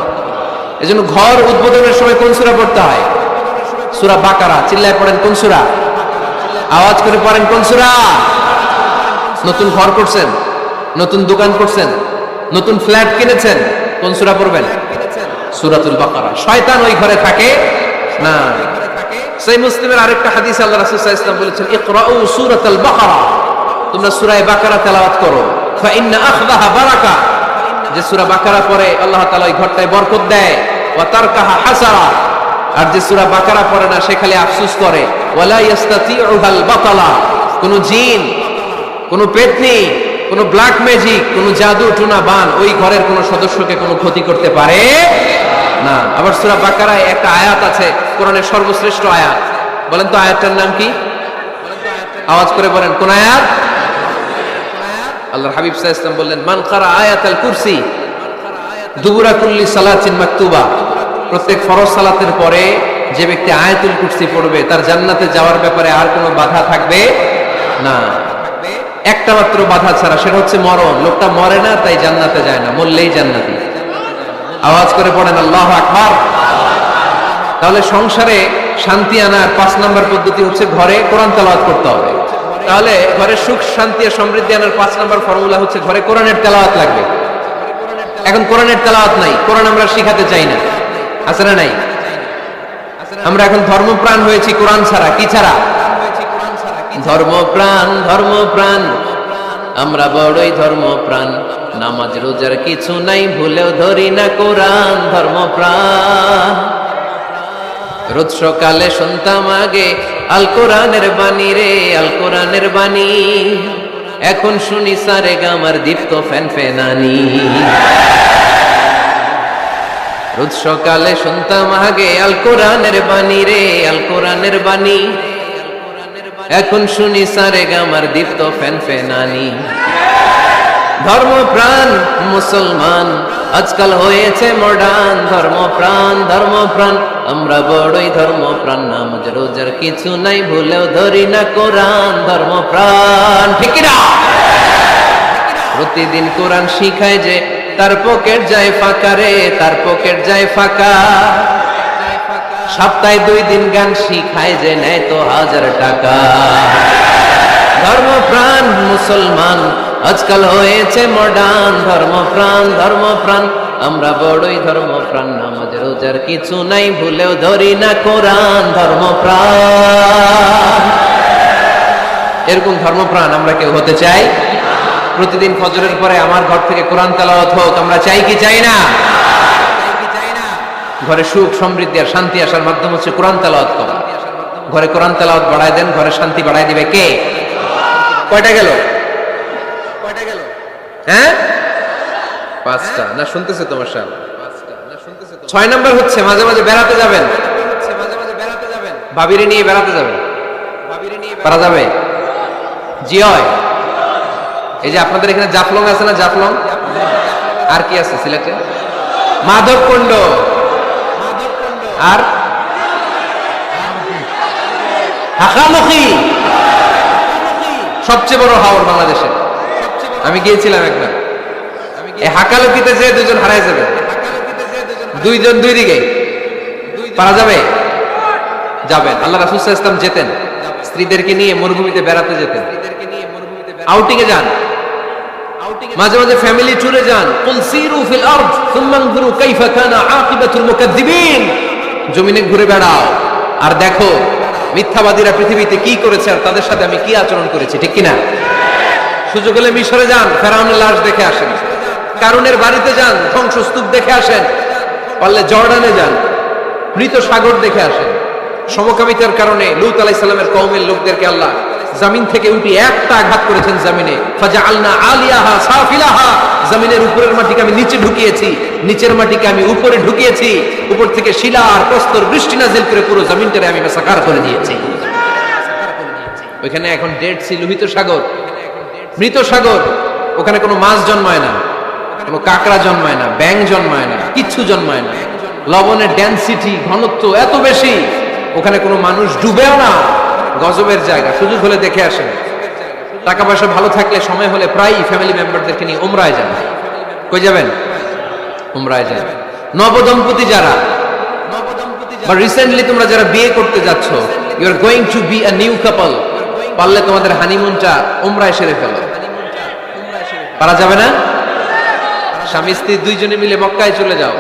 এজন্য ঘর উদ্বোধনের সময় কোন সূরা পড়তে হয়? সূরা বাকারা। চিল্লায় পড়েন কোন সূরা? আওয়াজ করে পড়েন কোন সূরা? নতুন ঘর করছেন, নতুন দোকান করছেন, নতুন ফ্ল্যাট কিনেছেন, কোন সূরা পড়বেন? সূরাতুল বাকারা। শয়তান ওই ঘরে থাকে না। সহিহ মুসলিমের আরেকটা হাদিস আল্লাহ রাসূল সাল্লাল্লাহু আলাইহি ওয়াসাল্লাম বলেছেন, ইকরাউ সূরাতুল বাকারা, তোমরা সূরা বাকারা তেলাওয়াত করো। ফা ইন্না আখযাহা বারাকা, যে সূরা বাকারা পড়ে আল্লাহ তাআলা ওই ঘরটায় বরকত দেয়। ওয়া তারকাহা হাসারা, আর যে সূরা বাকারা পড়ে না সে খালি আফসোস করে। ওয়ালা ইস্তাতিউল বাতালা, কোন জিন, কোন পেতনি, কোন ব্ল্যাক ম্যাজিক, কোন জাদু টুনা বান ওই ঘরের কোন সদস্যকে কোনো ক্ষতি করতে পারে না। আবার সূরা বাকারায় একটা আয়াত আছে, কোরআনের সর্বশ্রেষ্ঠ আয়াত। বলেন তো আয়াতটার নাম কি? আওয়াজ করে বলেন কোন আয়াত? আল্লাহর হাবিব সাল্লাল্লাহু আলাইহি ওয়াসাল্লাম বললেন, মান কারা আয়াতুল কুরসি দুবুরা কুল্লি সালাতিন মাকতুবা, প্রত্যেক ফরজ সালাতের পরে যে ব্যক্তি আয়াতুল কুরসি পড়বে তার জান্নাতে যাওয়ার ব্যাপারে আর কোনো বাধা থাকবে না। একটা মাত্র বাধা ছাড়া, সেটা হচ্ছে মরণ। লোকটা মরে না তাই জান্নাতে যায় না, মরলেই জান্নাতি। আওয়াজ করে পড়েন আল্লাহু আকবার। তাহলে সংসারে শান্তি আনার 5 নম্বর পদ্ধতি হচ্ছে ঘরে কোরআন তেলাওয়াত করতে হবে। তাহলে ঘরে সুখ শান্তি আর সমৃদ্ধি আনার 5 নম্বর ফর্মুলা হচ্ছে ঘরে কোরআনের তেলাওয়াত লাগবে। এখন কোরআনের তেলাওয়াত নাই, কোরআন আমরা শিখাতে চাই না, আছে না নাই? আমরা এখন ধর্মপ্রাণ হয়েছি কোরআন ছাড়া। কি ছাড়া? ধর্মপ্রাণ, ধর্মপ্রাণ, আমরা বড়ই ধর্মপ্রাণ। নামাজ রোজার কিছু নাই, ভুলেও ধরি না কোরআন। ধর্মপ্রাণ, রোজ সকালে শুনতাম আগে আল কোরআনের বাণী রে, আল কোরআনের বাণী। এখন শুনি সারে গামার দীপ্ত ফ্যান ফেনানি। রোজ সকালে শুনতাম আগে আল কোরআনের বাণী রে, আল কোরআনের বাণী। এখন শুনি সারে গামার দীপ্ত ফ্যান ফেনানি। ধর্মপ্রাণ মুসলমান আজকাল হয়েছে মডার্ন। ধর্মপ্রাণ, ধর্মপ্রাণ, আমরা বড়ই ধর্মপ্রাণ। নামাজ রোজার কিছু নাই, ভুলেও ধরি না কোরআন। ধর্মপ্রাণ, ঠিক না? প্রতিদিন কোরআন শিখায় যে তার পকেট যায় ফাঁকা রে, তার পকেট যায় ফাঁকা। সপ্তাহে 2 দিন গান শিখায় যে নেয় তো 1000 টাকা। ধর্মপ্রাণ মুসলমান আজকাল হয়েছে মডার্ন। ধর্মপ্রাণ, ধর্মপ্রাণ, আমরা বড়ই ধর্মপ্রাণ। নামাজ রোজার কিছু নাই, ভুলেও ধরি না কোরআন। ধর্মপ্রাণ, এরকম ধর্মপ্রাণ আমরা কেউ হতে চাই? প্রতিদিন ফজরের পরে আমার ঘর থেকে কোরআন তেলাওয়াত হোক, আমরা চাই কি চাই না? ঘরে সুখ সমৃদ্ধি আর শান্তি আসার মাধ্যম হচ্ছে কোরআন তেলাওয়াত করা। ঘরে কোরআন তেলাওয়াত বাড়ায় দেন, ঘরে শান্তি বাড়ায় দিবে কে? কয়টা গেল? হ্যাঁ, 5টা না? শুনতেছে তোমার সাহেব? 6 নাম্বার হচ্ছে মাঝে মাঝে বেড়াতে যাবেন। ভাবিরে নিয়ে বেড়াতে যাবেন। পারা যাবে? জি হয়। এই যে আপনাদের এখানে জাফলং আছে না? জাফলং আর কি আছে সিলেটে? মাধবকুণ্ড আর হাকামুখী, সবচেয়ে বড় হাওর বাংলাদেশে। আমি গিয়েছিলাম একবার। এই হাকালুকিতে যে 2 জন হারায় যাবে, 2 জন 2 দিকে। পারা যাবে? যাবেন। আল্লাহ রাসূল সাল্লাল্লাহু আলাইহি ওয়াসাল্লাম যেতেন, স্ত্রীদেরকে নিয়ে মরুভূমিতে বেড়াতে যেতেন। আউটিং এ যান, মাঝে মাঝে ফ্যামিলি ট্যুরে যান। কুল সিরু ফিল আরদ সুম্মা আনজুরু কাইফা কানা আকিবাতুল মুকাদ্দিবিন। জমিনে ঘুরে বেড়াও আর দেখো মিথ্যাবাদীরা পৃথিবীতে কি করেছে আর তাদের সাথে আমি কি আচরণ করেছি। ঠিক কিনা? সুযোগ হলে মিশরে যান, ফেরাউনের লাশ দেখে আসেন। কারুনের বাড়িতে যান, ধ্বংসস্তূপ দেখে আসেন। পারলে জর্ডানে যান, মৃত সাগর দেখে আসেন। সমকামিতার কারণে লূত আলাইহিস সালামের কওমের লোকদেরকে আল্লাহ জমিন থেকে উঠে একটা আঘাত করেছেন জমিনে। ফাজআলনা আলিয়াহা সাফিলাহা, জমিনের উপরের মাটিকে আমি নিচে ঢুকিয়েছি, নিচের মাটিকে আমি উপরে ঢুকিয়েছি। উপর থেকে শিলা আর প্রস্তর বৃষ্টি নাজিল করে পুরো জমিনটারে আমি মাসাকার করে দিয়েছি। ওইখানে এখন ডেড সি, লোহিত সাগর, মৃত সাগর। ওখানে কোনো মাছ জন্মায় না, কোনো কাঁকড়া জন্মায় না, ব্যাঙ জন্মায় না, কিচ্ছু জন্মায় না। লবণের ডেনসিটি, ঘনত্ব এত বেশি, ওখানে কোনো মানুষ ডুবেও না। গজবের জায়গা। সুযোগ হলে দেখে আসেন। টাকা পয়সা ভালো থাকলে সময় হলে প্রায় ফ্যামিলি মেম্বারদেরকে নিয়ে উমরায় যান। কই যাবেন? উমরায় যান। নবদম্পতি যারা, বা রিসেন্টলি তোমরা যারা বিয়ে করতে যাচ্ছ, you are going to be a new couple, পারলে তোমাদের হানিমুনটা উমরায় সেরে ফেলো। পারা যাবে না? স্বামী স্ত্রী 2 জনে মিলে মক্কায় চলে যাও।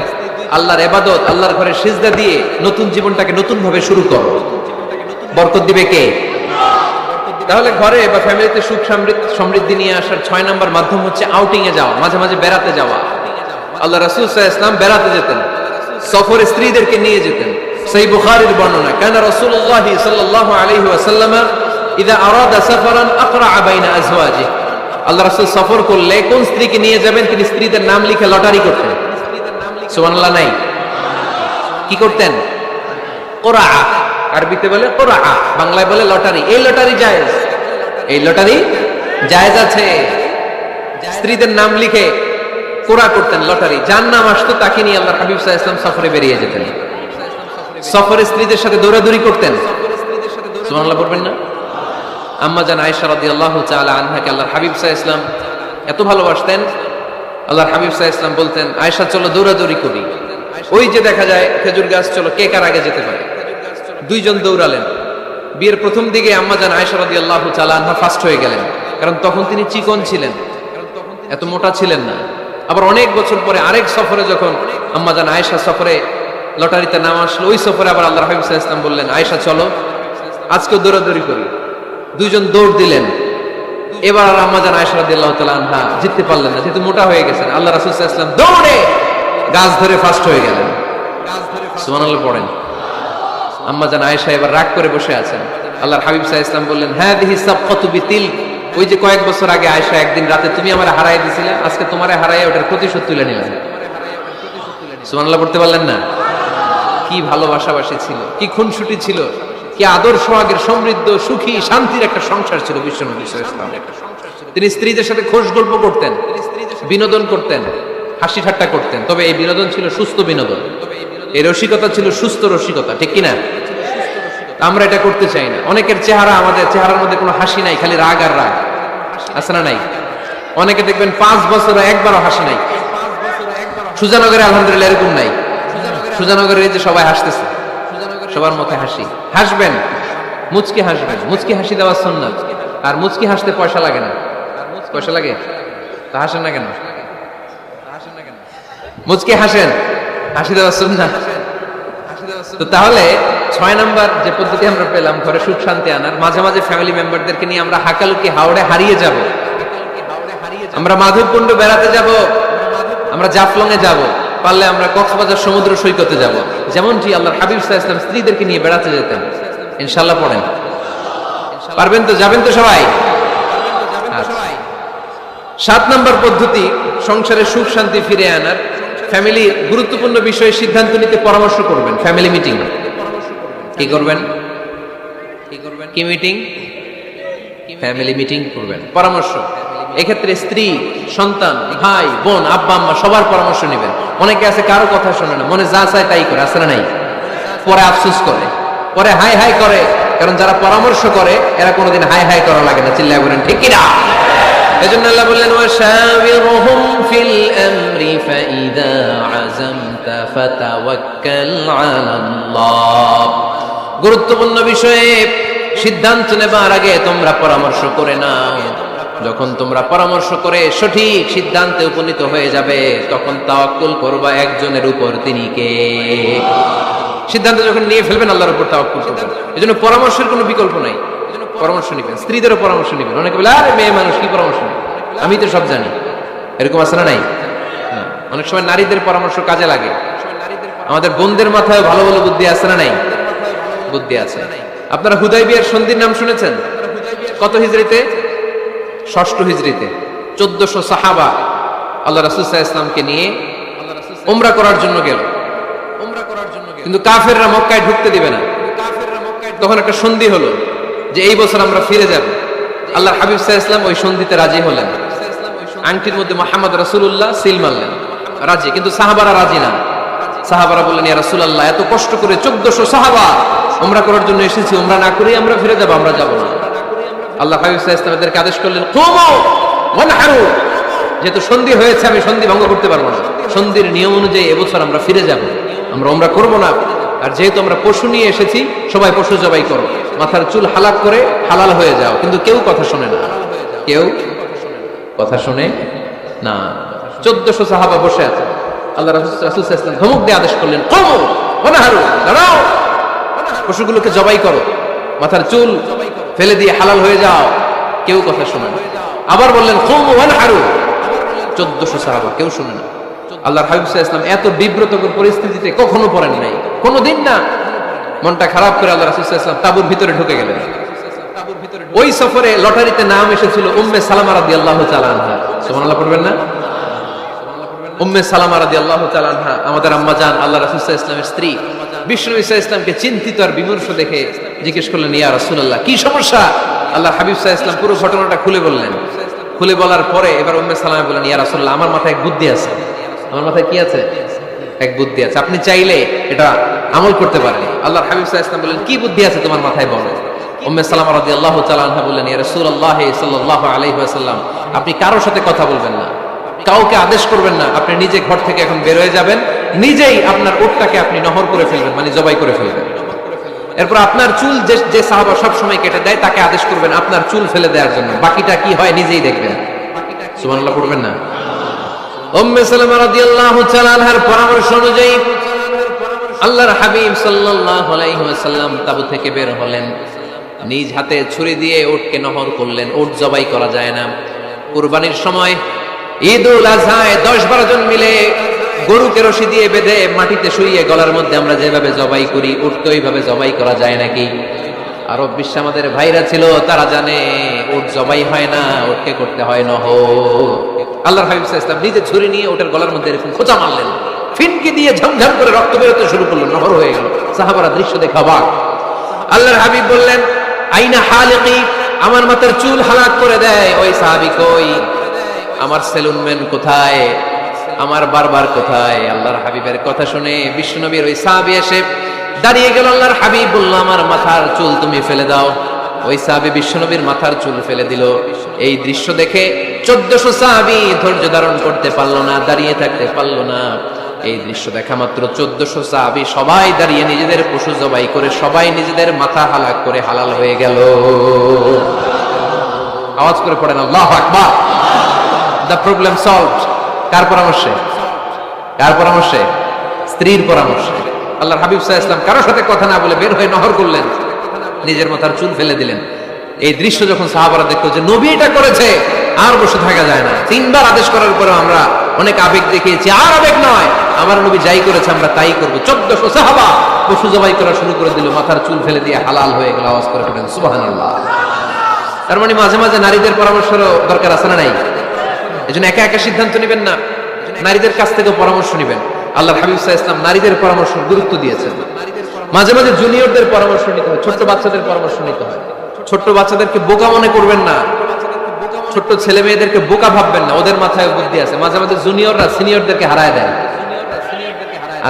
আল্লাহর ইবাদত, আল্লাহর ঘরে সিজদা দিয়ে নতুন জীবনটাকে নতুন ভাবে শুরু করো। বরকত দিবে কে? তাহলে ঘরে বা ফ্যামিলিতে সুখ সমৃদ্ধি নিয়ে আসার 6 নাম্বার মাধ্যম হচ্ছে আউটিং এ যাওয়া, মাঝে মাঝে বেড়াতে যাওয়া। আল্লাহ রাসূল সাল্লাল্লাহু আলাইহি ওয়াসাল্লাম বেড়াতে যেতেন, সফরে স্ত্রীদেরকে নিয়ে যেতেন। সহিহ বুখারীর বর্ণনা, কানা রাসূলুল্লাহ সাল্লাল্লাহু আলাইহি ওয়াসাল্লাম ইযা আরাদা সাফারান আকরা বাইনা আজওয়াজিহি। আল্লাহ রাসূল সফর করলে কোন স্ত্রীকে নিয়ে যাবেন তিনি স্ত্রীদের নাম লিখে লটারি করতেন। সুবহানাল্লাহ নাই? কি করতেন? কোরআ, আরবিতে বলে কোরআ, বাংলায় বলে লটারি। এই লটারি জায়েজ, এই লটারি জায়েজ আছে। স্ত্রীদের নাম লিখে কোরআ করতেন, লটারি। যার নাম আসতো তাকে নিয়ে আল্লাহর হাবিব সাল্লাল্লাহু আলাইহি ওয়াসাল্লাম সফরে বেরিয়ে যেতেন। সফরে স্ত্রীদের সাথে দৌড়াদৌড়ি করতেন। সুবহানাল্লাহ পড়বেন না? আম্মা জান আয়েশা রাদিয়াল্লাহু তাআলা আনহাকে আল্লাহর হাবিব সাল্লাল্লাহু আলাইহি ওয়াসাল্লাম এত ভালোবাসতেন, আল্লাহর হাবিব সাল্লাল্লাহু আলাইহি ওয়াসাল্লাম বলতেন, আয়েশা চলো দৌড়াদৌড়ি করি। ওই যে দেখা যায় খেজুর গাছ, চলো কে কার আগে যেতে পারে। 2 জন দৌড়ালেন। বিয়ের প্রথম দিকে আম্মা জান আয়েশা রাদিয়াল্লাহু তাআলা আনহা ফার্স্ট হয়ে গেলেন, কারণ তখন তিনি চিকন ছিলেন, এত মোটা ছিলেন না। আবার অনেক বছর পরে আরেক সফরে যখন আম্মা জান আয়েশা সফরে লটারিতে নাম আসলো। ওই সফরে আবার আল্লাহ হাবিব সাল্লাল্লাহু আলাইহি ওয়াসাল্লাম বললেন, আয়েশা চলো আজকেও দৌড়াদৌড়ি করি। দুইজন দৌড় দিলেন। এবার আর আম্মা জান আয়েশা রাদিয়াল্লাহু তাআলা আনহা জিততে পারলেন না, যেহেতু মোটা হয়ে গেছেন। আল্লাহ রাসূল সাল্লাল্লাহু আলাইহি ওয়াসাল্লাম দৌড়ে গাছ ধরে ফার্স্ট হয়ে গেলেন। সুবহানাল্লাহ পড়েন। আম্মা জান আয়েশা এবার রাগ করে বসে আছেন। আল্লাহর হাবিব সাল্লাল্লাহু আলাইহি ওয়াসাল্লাম বললেন, হাদিহি সাবকাতু বিতিল, ওই যে কয়েক বছর আগে আয়েশা একদিন রাতে তুমি আমারে হারাই দিছিলে, আজকে তোমারে হারাইয়া ওটার প্রতিশোধ তুলে নিলাম। সুবহানাল্লাহ পড়তে পারলেন না? কি ভালোবাসাবাসী ছিল, কি খুনসুটি ছিল, কি আদর সোহাগের সমৃদ্ধ সুখী শান্তির একটা সংসার ছিল বিশ্বনবী সাল্লাল্লাহু আলাইহি ওয়াসাল্লাম। তিনি স্ত্রীদের সাথে খোশ গল্প করতেন, বিনোদন করতেন, হাসি ঠাট্টা করতেন। তবে এই বিনোদন ছিল সুস্থ বিনোদন, এই রসিকতা ছিল সুস্থ রসিকতা, ঠিক কিনা? আমরা এটা করতে চাই না। অনেকের চেহারা, আমাদের চেহারার মধ্যে কোনো হাসি নাই, খালি রাগ আর রাগ, আছে না নাই? অনেকে দেখবেন 5 বছর একবারও হাসি নাই। সুজানগরে আলহামদুলিল্লাহ এরকম নাই। সুজানগরে এই যে সবাই হাসতেছে, সবার মুখে হাসি। হাসবেন, মুচকি হাসবেন, মুচকি হাসি দেওয়া সুন্নাত। আর মুচকি হাসতে পয়সা লাগে না। পয়সা লাগে তা হাসেন না কেন? মুচকি হাসেন, হাসি দেওয়া সুন্নাত। তো তাহলে 6 নাম্বার যে পদ্ধতি আমরা পেলাম ঘরে সুখ শান্তি আনার, মাঝে মাঝে ফ্যামিলি মেম্বারদেরকে নিয়ে আমরা হাকালুকি হাওড়ে হারিয়ে যাব, আমরা মাধবকুণ্ড বেড়াতে যাব, আমরা জাফলং এ যাব, পারলে আমরা কক্সবাজার সমুদ্র সৈকতে যাব, যেমনটি আল্লাহর হাবিব সাল্লাল্লাহু আলাইহি ওয়াসাল্লাম স্ত্রীদেরকে নিয়ে বেড়াতে যেতেন। ইনশাআল্লাহ পড়েন। পারবেন তো? যাবেন তো সবাই? 7 নাম্বার পদ্ধতি সংসারে সুখ শান্তি ফিরে আনার, ফ্যামিলি গুরুত্বপূর্ণ বিষয়ে সিদ্ধান্ত নিতে পরামর্শ করবেন। ফ্যামিলি মিটিং কি করবেন? কি মিটিং? ফ্যামিলি মিটিং করবেন, পরামর্শ। এক্ষেত্রে স্ত্রী, সন্তান, ভাই, বোন, আব্বা আম্মা সবার পরামর্শ নেবেন। অনেকে আছে কারো কথা শোনে না, মনে যা চায় তাই করে, আছে না নাই? পরে আফসোস করে, পরে হাই হাই করে। কারণ যারা পরামর্শ করে এরা কোনোদিন হাই হাই করা লাগে না। চিল্লায় বলেন ঠিক কি না? এজন্য আল্লাহ বললেন, ওয়াশাবিরহুম ফিল আমরি ফাইদা আযামতা ফাতাওয়াক্কাল আলাল্লাহ। গুরুত্বপূর্ণ বিষয়ে সিদ্ধান্ত নেবার আগে তোমরা পরামর্শ করে নাও। যখন তোমরা পরামর্শ করে সঠিক সিদ্ধান্তে উপনীত হয়ে যাবে, তখন তাওয়াক্কুল করবা একজনের উপর, তিনি কে? সিদ্ধান্ত যখন নিয়ে ফেলবেন আল্লাহর উপর তাওয়াক্কুল করবেন। এজন্য পরামর্শের কোনো বিকল্প নাই। পরামর্শ নেবেন, স্ত্রীদেরও পরামর্শ নেবেন। অনেকে বলে, আরে মেয়ে মানুষ কি পরামর্শ নেবে, আমি তো সব জানি। এরকম আছে না নাই? অনেক সময় নারীদের পরামর্শ কাজে লাগে। আমাদের বোনদের মাথায় ভালো ভালো বুদ্ধি আছে না নাই? বুদ্ধি আছে। আপনারা হুদাইবিয়ার সন্ধির নাম শুনেছেন? কত হিজরিতে? 6ষ্ঠ হিজরিতে 1400 সাহাবা আল্লাহ রাসূল সাল্লাল্লাহু আলাইহি ওয়াসাল্লামকে নিয়ে উমরা করার জন্য গেল। কিন্তু কাফেররা মক্কায় ঢুকতে দিবে না। তখন একটা সন্ধি হলো যে এই বছর আমরা ফিরে যাব। আল্লাহর হাবিব সাল্লাল্লাহু আলাইহি ওয়াসাল্লাম ওই সন্ধিতে রাজি হলেন। আংটির মধ্যে মুহাম্মদ রাসূলুল্লাহ সিল মারলেন, রাজি। কিন্তু সাহাবারা রাজি না। সাহাবারা বললেন, ইয়া রাসূলুল্লাহ, এত কষ্ট করে 1400 সাহাবা উমরা করার জন্য এসেছি, উমরা না করেই আমরা ফিরে যাব, আমরা যাব না। আল্লাহ হাবিব সাল্লাল্লাহু আলাইহি ওয়াসাল্লাম এদেরকে আদেশ করলেন, কুমু ওয়ানহারু, যেহেতু সন্ধি হয়েছে আমি সন্ধি ভঙ্গ করতে পারবো না। সন্ধির নিয়ম অনুযায়ী এবছর আমরা ফিরে যাব, আমরা উমরা করব না। আর যেহেতু আমরা পশু নিয়ে এসেছি, সবাই পশু জবাই করো, মাথার চুল হালাক করে হালাল হয়ে যাও। কিন্তু কেউ কথা শোনে না, কেউ কথা শোনে না। 1400 সাহাবা বসে আছে। আল্লাহ রাসূল সাল্লাল্লাহু আলাইহি ওয়াসাল্লাম ধমক দিয়ে আদেশ করলেন, কুমু ওয়ানহারু, দাঁড়াও, পশুগুলোকে জবাই করো, মাথার চুল ফেলে দিয়ে হালাল হয়ে যাও। কেউ কথা শোনে না। আবার বললেন, কুমু ওয়ানহারু, 1400 সাহাবা, কেউ শুনে না। আল্লাহর হাবিব সাল্লাল্লাহু আলাইহি ওয়াসাল্লাম এত বিব্রতকর পরিস্থিতিতে কখনো পড়েন নাই, কোনোদিন না। মনটা খারাপ করে আল্লাহ রাসূল সাল্লাল্লাহু আলাইহি ওয়াসাল্লাম তাঁবুর ভিতরে ঢুকে গেলেন। ওই সফরে লটারিতে নাম এসেছিল উম্মে সালামা রাদিয়াল্লাহু তাআলা আনহা। সুবহানাল্লাহ পড়বেন না? উম্মে সালামা রাদিয়াল্লাহু তাআলা আনহা আমাদের আম্মা জান, আল্লাহ রাসূল সাল্লাল্লাহু আলাইহি ওয়াসাল্লামের স্ত্রী। বিশ্বনবী সাল্লাল্লাহু আলাইহি ওয়াসাল্লামকে চিন্তিত আর বিমর্ষ দেখে জিজ্ঞেস করলেন, ইয়া রাসূলুল্লাহ, কি সমস্যা? আল্লাহর হাবিব সাল্লাল্লাহু আলাইহি ওয়াসাল্লাম পুরো ঘটনাটা খুলে বললেন। খুলে বলার পরে এবার উম্মে সালামা বললেন, ইয়া রাসূলুল্লাহ, আমার মাথায় এক বুদ্ধি আছে। আমার মাথায় কি আছে? এক বুদ্ধি আছে, আপনি চাইলে এটা আমল করতে পারেন। আল্লাহর হাবিব সাল্লাল্লাহু আলাইহি ওয়াসাল্লাম বললেন, কি বুদ্ধি আছে তোমার মাথায়, বলো। উম্মে সালামা রাদিয়াল্লাহু তাআলা আনহা বললেন, ইয়া রাসূলুল্লাহ সাল্লাল্লাহু আলাইহি ওয়াসাল্লাম, আপনি কারোর সাথে কথা বলবেন না, কাউকে আদেশ করবেন না, আপনি নিজে ঘর থেকে এখন বের হয়ে যাবেন, নিজেই আপনার উটটাকে আপনি নহর করে ফেলবেন, মানে জবাই করে ফেলবেন। এরপর আপনার চুল যে সাহাবা সব সময় কেটে দেয় তাকে আদেশ করবেন আপনার চুল ফেলে দেওয়ার জন্য, বাকিটা কি হয় নিজেই দেখবেন। সুবহানাল্লাহ পড়বেন না? উম্মে সালামা রাদিয়াল্লাহু তাআলা আনহার পরামর্শ অনুযায়ী আল্লাহর হাবিব সাল্লাল্লাহু আলাইহি ওয়াসাল্লাম তাবু থেকে বের হলেন, নিজ হাতে ছুরি দিয়ে উটকে নহর করলেন। উট জবাই করা যায় না। কুরবানির সময় ঈদুল আজহায় 10-12 জন মিলে গরুকে রশি দিয়ে বেঁধে মাটিতে শুইয়ে গলার মধ্যে আমরা যেভাবে জবাই করি, উটকে ওইভাবে জবাই করা যায় নাকি? আরব বিশ্বে আমাদের ভাইরা ছিল, তারা জানে উট জবাই হয় না, উটকে করতে হয় নহর। আল্লাহর হাবিব সাল্লাল্লাহু আলাইহি ওয়াসাল্লাম নিজে ছুরি নিয়ে উটের গলার মধ্যে এরকম খোঁচা মারলেন, ফিনকি দিয়ে ঝমঝম করে রক্ত বেরোতে শুরু করলো, নহর হয়ে গেল। সাহাবারা দৃশ্য দেখে অবাক। আল্লাহর হাবিব বললেন, আইনা হালিকি, আমার মাথার চুল হালাক করে দেয় ওই সাহাবী কই? আমার সেলুনম্যান কোথায়? আমার বারবার কোথায়? আল্লাহর হাবিবের কথা শুনে বিশ্বনবীর ওই সাহাবী এসে দাঁড়িয়ে গেল। আল্লাহর হাবিব বলল, আমার মাথার চুল তুমি ফেলে দাও। ওই সাহাবী বিশ্বনবীর মাথার চুল ফেলে দিল। এই দৃশ্য দেখে 1400 সাহাবী ধৈর্য ধারণ করতে পারলো না, দাঁড়িয়ে থাকতে পারলো না। এই দৃশ্য দেখা মাত্র 1400 সাহাবী সবাই দাঁড়িয়ে নিজেদের পশু জবাই করে সবাই নিজেদের মাথা হালাক করে হালাল হয়ে গেল। আওয়াজ করে পড়েন আল্লাহু আকবার। The problem solved. কার পরামর্শে? কার পরামর্শে? স্ত্রীর পরামর্শে। আল্লাহর হাবিব সাল্লাল্লাহু আলাইহি ওয়াসাল্লাম কারোর সাথে কথা না বলে বের হয়ে নহর করলেন, নিজের মাথার চুল ফেলে দিলেন। এই দৃশ্য যখন সাহাবারা দেখলো যে নবী এটা করেছে, আর বসে থাকা যায় না। 3 বার আদেশ করার পরেও আমরা অনেক আবেগ দেখিয়েছি, আর আবেগ নয়, আমার নবী যাই করেছে আমরা তাই করব। 1400 সাহাবা পশু জবাই করা শুরু করে দিল, মাথার চুল ফেলে দিয়ে হালাল হয়ে গেল। আওয়াজ করে পড়েন সুবহানাল্লাহ। তার মানে মাঝে মাঝে নারীদের পরামর্শেরও দরকার আছে না নাই? এজন্য একা একা সিদ্ধান্ত নেবেন না, নারীদের কাছ থেকে পরামর্শ নেবেন। আল্লাহর হাবিব সাল্লাল্লাহু আলাইহি ওয়াসাল্লাম নারীদের পরামর্শ গুরুত্ব দিয়েছেন। মাঝে মাঝে জুনিয়রদের পরামর্শ নিতে হয়, ছোট্ট বাচ্চাদের পরামর্শ নিতে হয়। ছোট্ট বাচ্চাদেরকে বোকা মনে করবেন না, ছোট্ট ছেলে মেয়েদেরকে বোকা ভাববেন না, ওদের মাথায় বুদ্ধি আছে। মাঝে মাঝে জুনিয়ররা সিনিয়রদেরকে হারায় দেয়,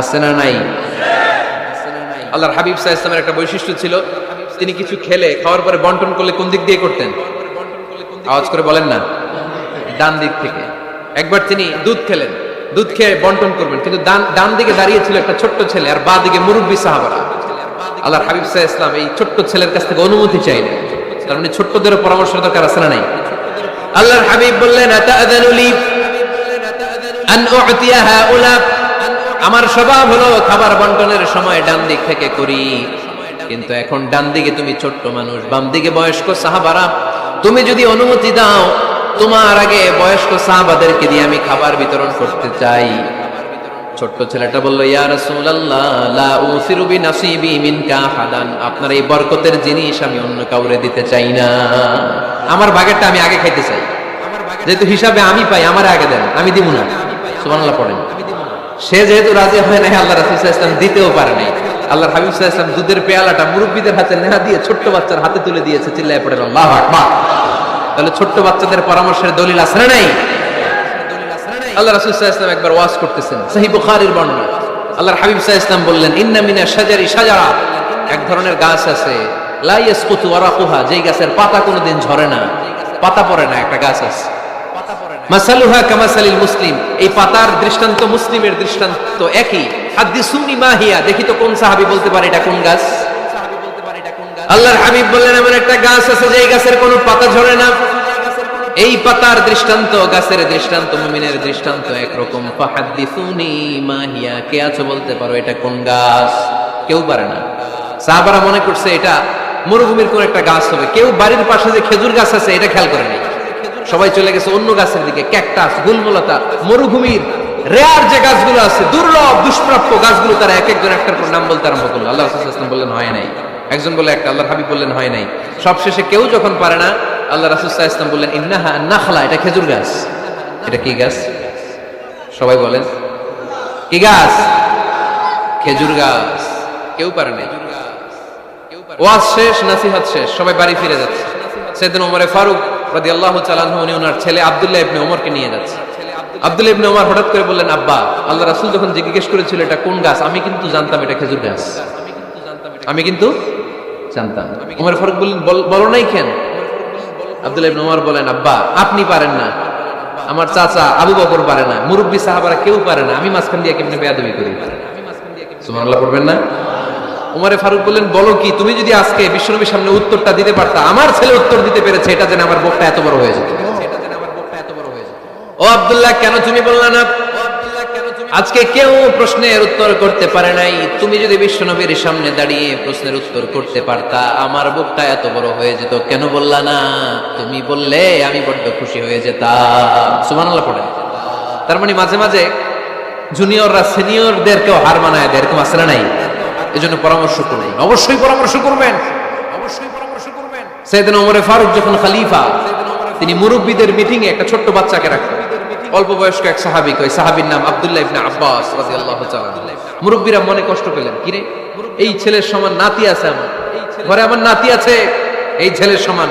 আছে না নাই? আল্লাহর হাবিব সাল্লাল্লাহু আলাইহি ওয়াসাল্লামের একটা বৈশিষ্ট্য ছিল, তিনি কিছু খেলে খাওয়ার পরে বন্টন করলে কোন দিক দিয়ে করতেন? আওয়াজ করে বলেন না, ডান দিক থেকে। একবার তিনি দুধ খেলেন, দুধ খেয়ে বন্টন করবেন, কিন্তু ডান দিকে দাঁড়িয়ে ছিল একটা ছোট্ট ছেলে, আর বাঁ দিকে মুরব্বী সাহাবারা। আল্লাহর হাবিব সাল্লাল্লাহু আলাইহি ওয়াসাল্লাম এই ছোট্ট ছেলের কাছ থেকে অনুমতি চাইলেন। তার মানে ছোট্টদেরও পরামর্শ দরকার আছে না নাই? আল্লাহর হাবিব বললেন, আতাআযানু লি আন উ'তিয়া হাউলা, আমার স্বভাব হলো খাবার বন্টনের সময় ডান দিক থেকে করি, কিন্তু এখন ডান দিকে তুমি ছোট্ট মানুষ, বাম দিকে বয়স্ক সাহাবারা, তুমি যদি অনুমতি দাও তোমার আগে বয়স্ক সাহাবাদেরকে দিয়ে আমি খাবার বিতরণ করতে চাই। ছোট্ট ছেলেটা বলল, ইয়া রাসূলুল্লাহ লা উসিরু বিনাসিবি মিনকা আহাদান, আপনার এই বরকতের জিনিস আমি অন্য কাউরে দিতে চাই না, আমার ভাগেরটা আমি আগে খাইতে চাই। যেহেতু হিসাবে আমি পাই, আমারে আগে দেন, আমি দিব না। সুবহানাল্লাহ পড়েন। সে যেহেতু রাজি হয় নাই, আল্লাহ রাসূল সাল্লাল্লাহু আলাইহি ওয়াসাল্লাম দিতেও পারে নাই। আল্লাহর হাবিব সাল্লাল্লাহু আলাইহি ওয়াসাল্লাম দুধের পেয়ালাটা মুরব্বিদের হাতে নেহা দিয়ে ছোট্ট বাচ্চার হাতে তুলে দিয়েছে। চিল্লায়ে পড়েন আল্লাহু আকবার। তাহলে ছোট্ট বাচ্চাদের পরামর্শের দলিল আছে না নাই? আল্লাহ রাসূল সাল্লাল্লাহু আলাইহি ওয়াসাল্লাম একবার ওয়াজ করতেছেন, সহিহ বুখারীর বর্ণনা। আল্লাহর হাবিব সাল্লাল্লাহু আলাইহি ওয়াসাল্লাম বললেন, ইন্না মিনাশ শাজারি শাজারা, এক ধরনের গাছ আছে, লা ইয়াসকুতু ওয়ারাকুহা, যেই গাছের পাতা কোনোদিন ঝরে না, পাতা পড়ে না, একটা গাছ আছে। মাসালুহা কামাসালিল মুসলিম, এই পাতার দৃষ্টান্ত মুসলিমের দৃষ্টান্ত একই। হাদিসুনি মা হিয়া, দেখি তো কোন সাহাবী বলতে পারে এটা কোন গাছ? আল্লাহর হাবিব বললেন, এমন একটা গাছ আছে যেই গাছের কোনো পাতা ঝরে না। এই পাতার দৃষ্টান্ত, গাছের দৃষ্টান্ত, মুমিনের দৃষ্টান্ত একরকম। ফাহাদিসুনি মা হিয়া, কে আছো বলতে পারো এটা কোন গাছ? কেউ পারে না। সাহাবারা মনে করছে এটা মরুভূমির কোন একটা গাছ হবে। কেউ বাড়ির পাশে যে খেজুর গাছ আছে এটা খেয়াল করেনি, সবাই চলে গেছে অন্য গাছের দিকে। ক্যাকটাস, গুলমলতা, মরুভূমির রেয়ার যে গাছগুলো আছে, দুর্লভ দুষ্প্রাপ্য গাছগুলো, তারা এক একজন একটার পর নাম বলতে আরম্ভ করলো। আল্লাহ রাসূল সাল্লাল্লাহু আলাইহি ওয়াসাল্লাম বললেন হয় নাই, একজন বলে একটা, আল্লাহর হাবিব বললেন হয় নাই। সবশেষে কেউ যখন পারে না, আল্লাহ রাসূল সাল্লাল্লাহু আলাইহি ওয়াসাল্লাম বললেন, ইন্নাহা নাখলা, এটা খেজুর গাছ। এটা কি গাছ? সবাই বলেন, কি গাছ? খেজুর গাছ। কেউ পারে নাই। ওয়াজ শেষ, নসিহত শেষ, সবাই বাড়ি ফিরে যাচ্ছে। সাইয়েদনা ওমর ফারুক রাদিয়াল্লাহু তাআলা আনহু, উনি ওনার ছেলে আব্দুল্লাহ ইবনে ওমরকে নিয়ে যাচ্ছে। আব্দুল্লাহ ইবনে ওমর হঠাৎ করে বললেন, আব্বা, আল্লাহ রাসূল যখন জিজ্ঞেস করেছিল এটা কোন গাছ, আমি কিন্তু জানতাম এটা খেজুর গাছ, আমি কিন্তু জানতাম। ওমর ফারুক বললেন, বলো নাই কেন? আব্দুল্লাহ ইবনে ওমর বলেন, আব্বা আপনি পারেন না, আমার চাচা আবু বকর পারে না, মুরব্বী সাহাবারা কেউ পারে না, আমি মাঝখান দিয়ে কেমনে বেয়াদবি করি? সুবহানাল্লাহ পড়বেন না? ওমর ফারুক বললেন, বলো কি? তুমি যদি আজকে বিশ্বনবীর সামনে উত্তরটা দিতে পারতা, আমার ছেলে উত্তর দিতে পেরেছে, এটা যেন আমার বুকটা এত বড় হয়ে যেত। ও আব্দুল্লাহ, কেন তুমি বললা না? আজকে কেউ প্রশ্নের উত্তর করতে পারে নাই। তুমি যদি বিশ্বনবীর সামনে দাঁড়িয়ে প্রশ্নের উত্তর করতে পারতা, আমার বুকটা এত বড় হয়ে যেত। কেন বললা না? তুমি বললে আমি বড্ড খুশি হয়ে যেতাম। সুবহানাল্লাহ পড়েন। তার মানে মাঝে মাঝে জুনিয়ররা সিনিয়রদেরকেও হার মানায় দেয়, এরকম আছে না নাই? এজন্য পরামর্শ করবেন, অবশ্যই পরামর্শ করবেন, অবশ্যই পরামর্শ করবেন। সাইয়েদনা ওমর ফারুক যখন খলিফা, তিনি মুরব্বীদের মিটিং এ একটা ছোট্ট বাচ্চাকে রাখতেন, অল্প বয়স্ক এক সাহাবী। ওই সাহাবীর নাম আব্দুল্লাহ ইবনে আব্বাস রাদিয়াল্লাহু তাআলা। মুরব্বীরা মনে কষ্ট পেলেন, কিরে এই ছেলের সমান নাতি আছে আমার ঘরে, আমার নাতি আছে এই ছেলের সমান,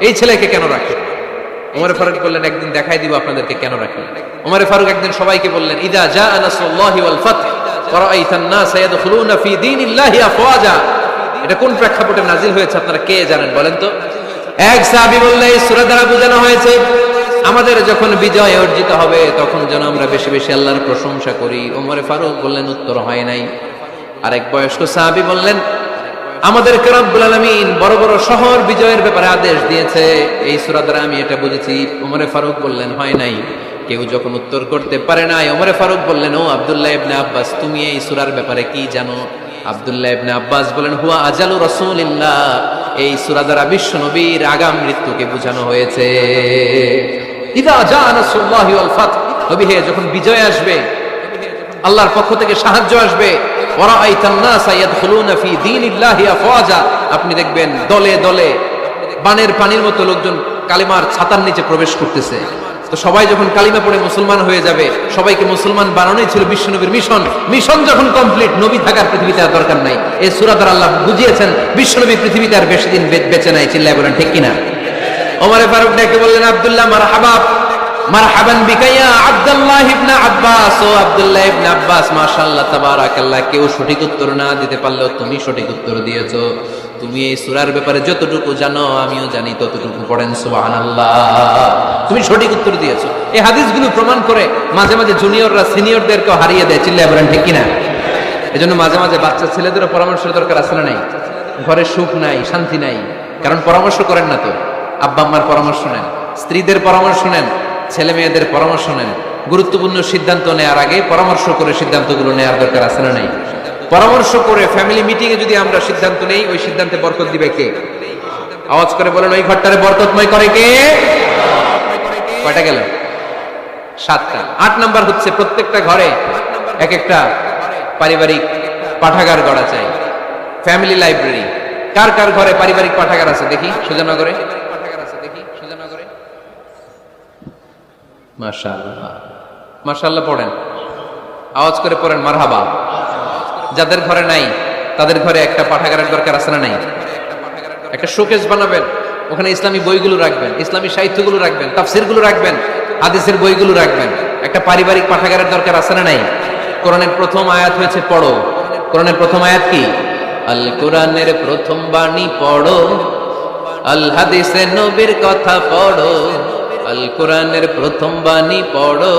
এই ছেলেকে কেন রাখে? ওমর ফারুক বললেন, একদিন দেখাই দিব আপনাদেরকে কেন রাখি। ওমর ফারুক একদিন সবাইকে বললেন, ইদা জাআ নাসরুল্লাহি ওয়াল ফাতহ ওয়া রাআইতান নাস ইয়াদখুলুনা ফি দীনিল্লাহি আফওয়াজা। এটা কোন প্রেক্ষাপটে নাজিল হয়েছে আপনারা কে জানেন বলেন তো? এক সাহাবী বললেন, এই সূরা দ্বারা বোঝানো হয়েছে আমাদের যখন বিজয় অর্জিত হবে তখন যেন আমরা বেশি বেশি আল্লাহর প্রশংসা করি। ওমর ফারুক বললেন, উত্তর হয় নাই। আরেক বয়স্ক সাহাবী বললেন, আমাদেরকে রব্বুল আলামিন বড় বড় শহর বিজয়ের ব্যাপারে আদেশ দিয়েছে, এই সূরা দ্বারা আমি এটা বুঝেছি। ওমর ফারুক বললেন, হয় নাই। কেউ যখন উত্তর করতে পারে নাই, ওমর ফারুক বললেন, ও আব্দুল্লাহ ইবনে আব্বাস, তুমি এই সূরার ব্যাপারে কি জানো? আব্দুল্লাহ ইবনে আব্বাস বলেন, হুয়া আজালু রাসূলিল্লাহ, এই সূরা দ্বারা বিশ্ব নবীর আগাম মৃত্যুকে বোঝানো হয়েছে। ইদা জাআ নাসরুল্লাহি ওয়াল ফাতহ, নবী হে যখন বিজয় আসবে, আল্লাহর পক্ষ থেকে সাহায্য আসবে, ওয়া রাআইতান নাসা ইয়াদখুলুনা ফি দীনিল্লাহি আফওয়াজা, আপনি দেখবেন দলে দলে বানের পানির মতো লোকজন কালিমার ছাতার নিচে প্রবেশ করতেছে। তো সবাই যখন কালিমা পড়ে মুসলমান হয়ে যাবে, সবাইকে মুসলমান বানানোই ছিল বিশ্বনবীর মিশন। মিশন যখন কমপ্লিট, নবী থাকার পৃথিবীতে আর দরকার নাই। এই সূরা দ্বারা আল্লাহ বুঝিয়েছেন বিশ্বনবী পৃথিবীতে আর বেশি দিন বেঁচে নাই। চিল্লায় বলেন ঠিক কিনা? ওমর ফারুক ডেকে বললেন, আব্দুল্লাহ মারহাবা, মারহাবান বিকা ইয়া আব্দুল্লাহ ইবনে আব্বাস। ও আব্দুল্লাহ ইবনে আব্বাস, মাশাআল্লাহ তাবারাকাল্লাহ, কেউ সঠিক উত্তর না দিতে পারলেও তুমি সঠিক উত্তর দিয়েছো। তুমি এই সূরার ব্যাপারে যতটুকু জানো আমিও জানি ততটুকু। পড়েন সুবহানাল্লাহ। তুমি সঠিক উত্তর দিয়েছো। এই হাদিসগুলো প্রমাণ করে মাঝে মাঝে জুনিয়ররা সিনিয়রদেরকে হারিয়ে দেয়। চিল্লায় বলেন ঠিক কিনা? এজন্য মাঝে মাঝে বাচ্চা ছেলেদেরও পরামর্শের দরকার আছে না নাই? ঘরে সুখ নাই, শান্তি নাই, কারণ পরামর্শ করেন না তো। আব্বা আম্মার পরামর্শ নেন, স্ত্রীদের পরামর্শ নেন, ছেলে মেয়েদের পরামর্শ নেন। গুরুত্বপূর্ণ সিদ্ধান্ত নেওয়ার আগে পরামর্শ করে সিদ্ধান্তগুলো নেওয়ার দরকার আছে না নাই? পরামর্শ করে ফ্যামিলি মিটিং এ যদি আমরা সিদ্ধান্ত নেই, ওই সিদ্ধান্তে বরকত দিবে কে? আওয়াজ করে বলেন, ওই ঘরটারে বরকতময় করে কে? কয়টা গেল? 7টা। 8 নাম্বার হচ্ছে প্রত্যেকটা ঘরে এক একটা পারিবারিক পাঠাগার গড়া চাই, ফ্যামিলি লাইব্রেরি। কার কার ঘরে পারিবারিক পাঠাগার আছে দেখি? সুজানগরে মাশাআল্লাহ, মাশাআল্লাহ পড়েন, আওয়াজ করে পড়েন মারহাবা। যাদের ঘরে নাই তাদের ঘরে একটা পাঠাগারের দরকার আছে না নাই? একটা শোকেস বানাবেন, ওখানে ইসলামী বইগুলো রাখবেন, ইসলামী সাহিত্যগুলো রাখবেন, তাফসিরগুলো রাখবেন, হাদিসের বইগুলো রাখবেন। একটা পারিবারিক পাঠাগারের দরকার আছে না নাই? কোরআনের প্রথম আয়াত হয়েছে পড়ো। কোরআনের প্রথম আয়াত কি? আল কোরআনের প্রথম বাণী পড়ো, আল হাদিসে নবীর কথা পড়ো। আল কোরআনের প্রথম বাণী পড়ো,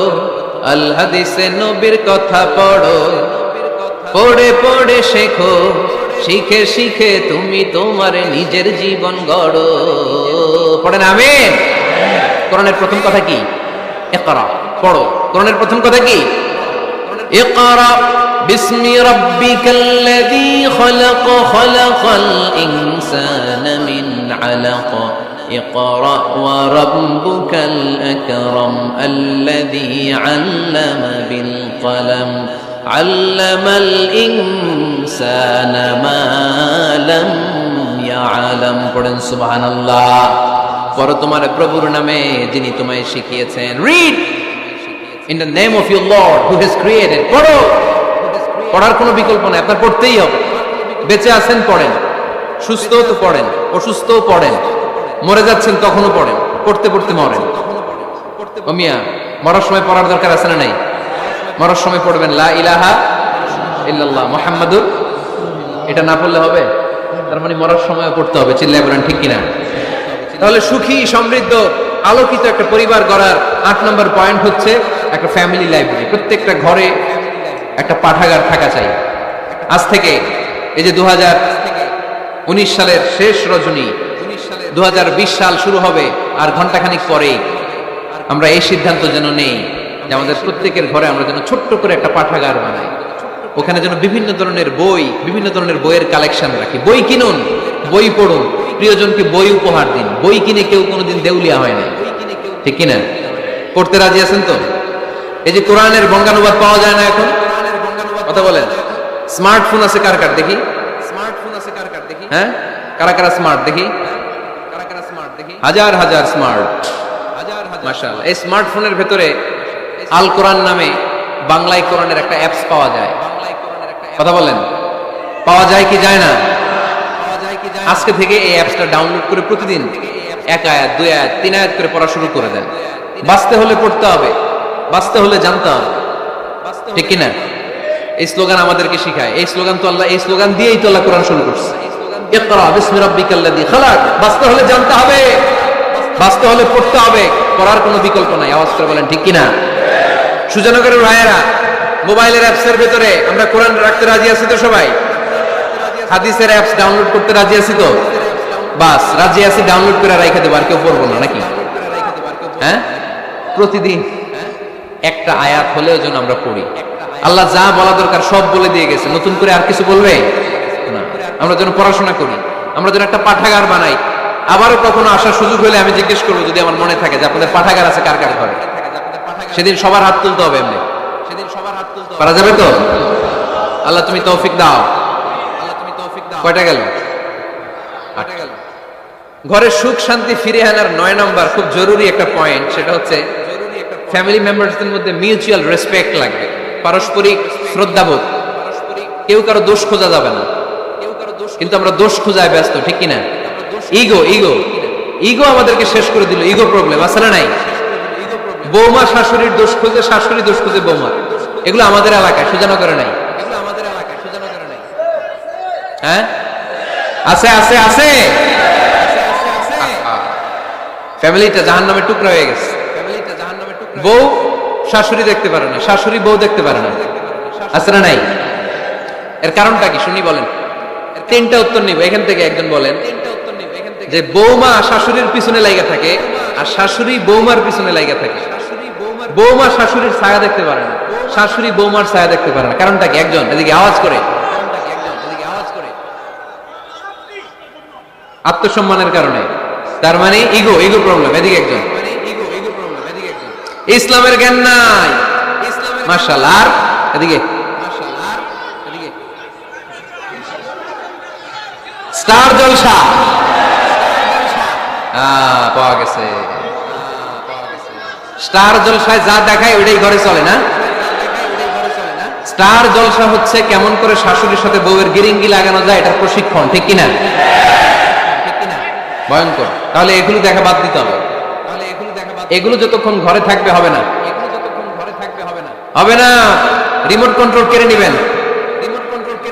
আল হাদিসে নবীর কথা পড়ো। পড়ে পড়ে শেখো, শিখে শিখে তুমি তোমার নিজের জীবন গড়ো। পড়েন আমিন। কোরআনের প্রথম কথা কি? ইকরা, পড়ো। কোরআনের প্রথম কথা কি? ইকরা বিসমি রাব্বিকাল্লাযী খলাক, খলাকাল ইনসানা মিন আলাক। ইকরা ওয়া রাব্বুকাল আকরাম আল্লাযী আল্লামা বিল কলম আল্লামাল ইনসানা মা লাম ইয়ালাম। পড়েন সুবহানাল্লাহ। পড়ো তোমার প্রভুর নামে যিনি তোমায় শিখিয়েছেন। Read in the name of your Lord who has created. পড়ো। পড়ার কোনো বিকল্প নাই, আপনার পড়তেই হবে। বেঁচে আছেন পড়েন, সুস্থ তো পড়েন, অসুস্থও পড়েন, মরে যাচ্ছেন তখনও পড়েন, পড়তে পড়তে মরেন। ও মিয়া, মরার সময় পড়ার দরকার আছে না নাই? মরার সময় পড়বেন লা ইলাহা ইল্লাল্লাহ মুহাম্মাদুর। এটা না পড়লে হবে? তার মানে মরার সময় পড়তে হবে। চিল্লায় বলেন ঠিক কিনা? তাহলে সুখী, সমৃদ্ধ, আলোকিত একটা পরিবার গড়ার 8 নম্বর পয়েন্ট হচ্ছে একটা ফ্যামিলি লাইব্রেরি। প্রত্যেকটা ঘরে একটা পাঠাগার থাকা চাই। আজ থেকে এই যে 2019 সালের শেষ রজনী, 2020 সাল শুরু হবে আর ঘন্টাখানিক পরেই আমরা এই সিদ্ধান্ত যেন নেই যে আমাদের প্রত্যেকের ঘরে আমরা যেন ছোট্ট করে একটা পাঠাগার বানাই, ওখানে যেন বিভিন্ন ধরনের বই, বিভিন্ন ধরনের বইয়ের কালেকশন রাখি। বই কিনুন, বই পড়ুন, প্রিয়জনকে বই উপহার দিন। বই কিনে কেউ কোনোদিন দেউলিয়া হয় না, ঠিক কিনা? পড়তে রাজি আছেন তো? এই যে কোরআনের বঙ্গানুবাদ পাওয়া যায় না এখন, কথা বলেন। স্মার্টফোন আছে কার কার দেখি? স্মার্টফোন আছে কার কার দেখি? হ্যাঁ, কারা কারা স্মার্ট দেখি? কারা কারা স্মার্ট দেখি? হাজার হাজার স্মার্ট, মাশাআল্লাহ। এই স্মার্টফোনের ভেতরে আল কোরআন নামে বাংলায় কোরআনের একটা অ্যাপস পাওয়া যায়, কথা বলেন। পাওয়া যায় কি যায় না? আজকে থেকে এই অ্যাপসটা ডাউনলোড করে প্রতিদিন এক আয়াত, দুই আয়াত, তিন আয়াত করে পড়া শুরু করে দেন। বাঁচতে হলে পড়তে হবে, বাঁচতে হলে জানতে হবে, ঠিক কিনা? এই স্লোগান আমাদেরকে শিখায়। এই স্লোগান তো আল্লাহ, এই স্লোগান দিয়েই তো আল্লাহ কোরআন শুরু করছে। ইকরা বিসমি রাব্বিকাল্লাযী খালাক। বাঁচতে হলে জানতে হবে, বাঁচতে হলে পড়তে হবে, পড়ার কোনো বিকল্প নাই। আওয়াজ করে বলেন ঠিক কিনা? সুজানগরের ভাইয়েরা, মোবাইলের অ্যাপসের ভেতরে আমরা কোরআন রাখতে রাজি আছি তো সবাই? হাদিসের অ্যাপস ডাউনলোড করতে রাজি আছি তো? বাস রাজি আছি, ডাউনলোড করে রাইখা দেবো, আর কেউ পড়বো না নাকি? হ্যাঁ, প্রতিদিন একটা আয়াত হলেও যেন আমরা পড়ি। আল্লাহ যা বলা দরকার সব বলে দিয়ে গেছে, নতুন করে আর কিছু বলবে না। আমরা যেন পড়াশোনা করি, আমরা যেন একটা পাঠাগার বানাই। আবারও কখনো আসার সুযোগ হলে আমি জিজ্ঞেস করবো, যদি আমার মনে থাকে যে আপনাদের পাঠাগার আছে কার কার ঘরে, সেদিন সবার হাত তুলতে হবে। এমনি পারা যাবে তো? আল্লাহ তুমি তৌফিক দাও। কয়টা গেল? ঘরের সুখ শান্তি ফিরে আনার 9 নম্বর খুব জরুরি একটা পয়েন্ট, সেটা হচ্ছে ফ্যামিলি মেম্বারসদের মধ্যে মিউচুয়াল রেসপেক্ট লাগবে, পারস্পরিক শ্রদ্ধাবোধ। কেউ কারো দোষ খোঁজা যাবে না, কিন্তু আমরা দোষ খোঁজায় ব্যস্ত, ঠিক কিনা? ইগো ইগো ইগো আমাদেরকে শেষ করে দিল। ইগো প্রবলেম আছে না নাই? বৌমা শাশুড়ির দোষ খুঁজে, শাশুড়ি দোষ খুঁজে বৌমা। এগুলো আমাদের এলাকায়, সুজানগরে নাই। হ্যাঁ, আছে আছে আছে। ফ্যামিলিটা জাহান্নামের টুকরা হয়ে গেছে। বউ শাশুড়ি দেখতে পারে না, শাশুড়ি বউ দেখতে পারে না, আছে না নাই? এর কারণটা কি শুনি বলেন। 3টা উত্তর নিব এখান থেকে। একজন বলেন যে বৌমা শাশুড়ির পিছনে লাগা থাকে, আর শাশুড়ি বৌমার পিছনে লাগা থাকে। বৌমা শাশুড়ির ছায়া দেখতে পারে না, শাশুড়ি বৌমার ছায়া দেখতে পারে না। কারণটা কি? একজন এদিকে আওয়াজ করে। আত্মসম্মানের কারণে। তার মানে ইগো ইগো প্রবলেম। এদিকে একজন। ইসলামের জ্ঞান নাই, মাশাআল্লাহ। আর এদিকে স্টার জলসা পাওয়া গেছে। স্টার জলসায় যা দেখায় ওইটাই ঘরে চলে না। স্টার জলসা হচ্ছে কেমন করে শাশুড়ির সাথে বউয়ের গিরিঙ্গি লাগানো যায়, এটার প্রশিক্ষণ, ঠিক কিনা? ভয়ঙ্কর। তাহলে এগুলো দেখা বাদ দিতে হবে। এগুলো যতক্ষণ ঘরে থাকবে হবে না, হবে না। রিমোট কন্ট্রোল কেড়ে নিবেন,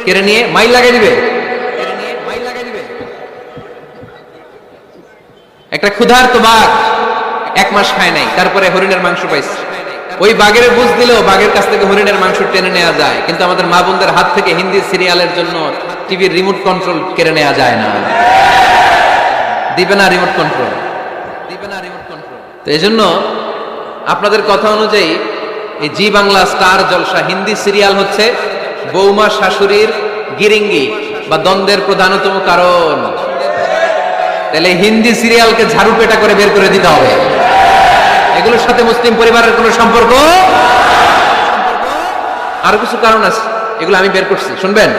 কেড়ে নিয়ে মাইল লাগাই দিবে। একটা ক্ষুধার্ত বাঘ 1 মাস খায় নাই, তারপরে হরিণের মাংস পাইছে। ওই বাঘের বুঝ দিলেও বাঘের কাছ থেকে হরিণের মাংস টেনে নেওয়া যায়, কিন্তু আমাদের মা বোনদের হাত থেকে হিন্দি সিরিয়ালের জন্য টিভির রিমোট কন্ট্রোল কেড়ে নেওয়া যায় না। দিবে না রিমোট কন্ট্রোল, দিবে না রিমোট কন্ট্রোল। তো এই জন্য আপনাদের কথা অনুযায়ী এই জি বাংলা স্টার জলসা হিন্দি সিরিয়াল হচ্ছে বৌমা শাশুড়ির গিরিঙ্গি বা দ্বন্দ্বের প্রধানতম কারণ। তাহলে হিন্দি সিরিয়ালকে ঝাড়ু পেটা করে বের করে দিতে হবে। এগুলোর সাথে মুসলিম পরিবারের কোনো সম্পর্ক। আরো কিছু কারণ আছে, এগুলো আমি বের করছি, শুনবেন।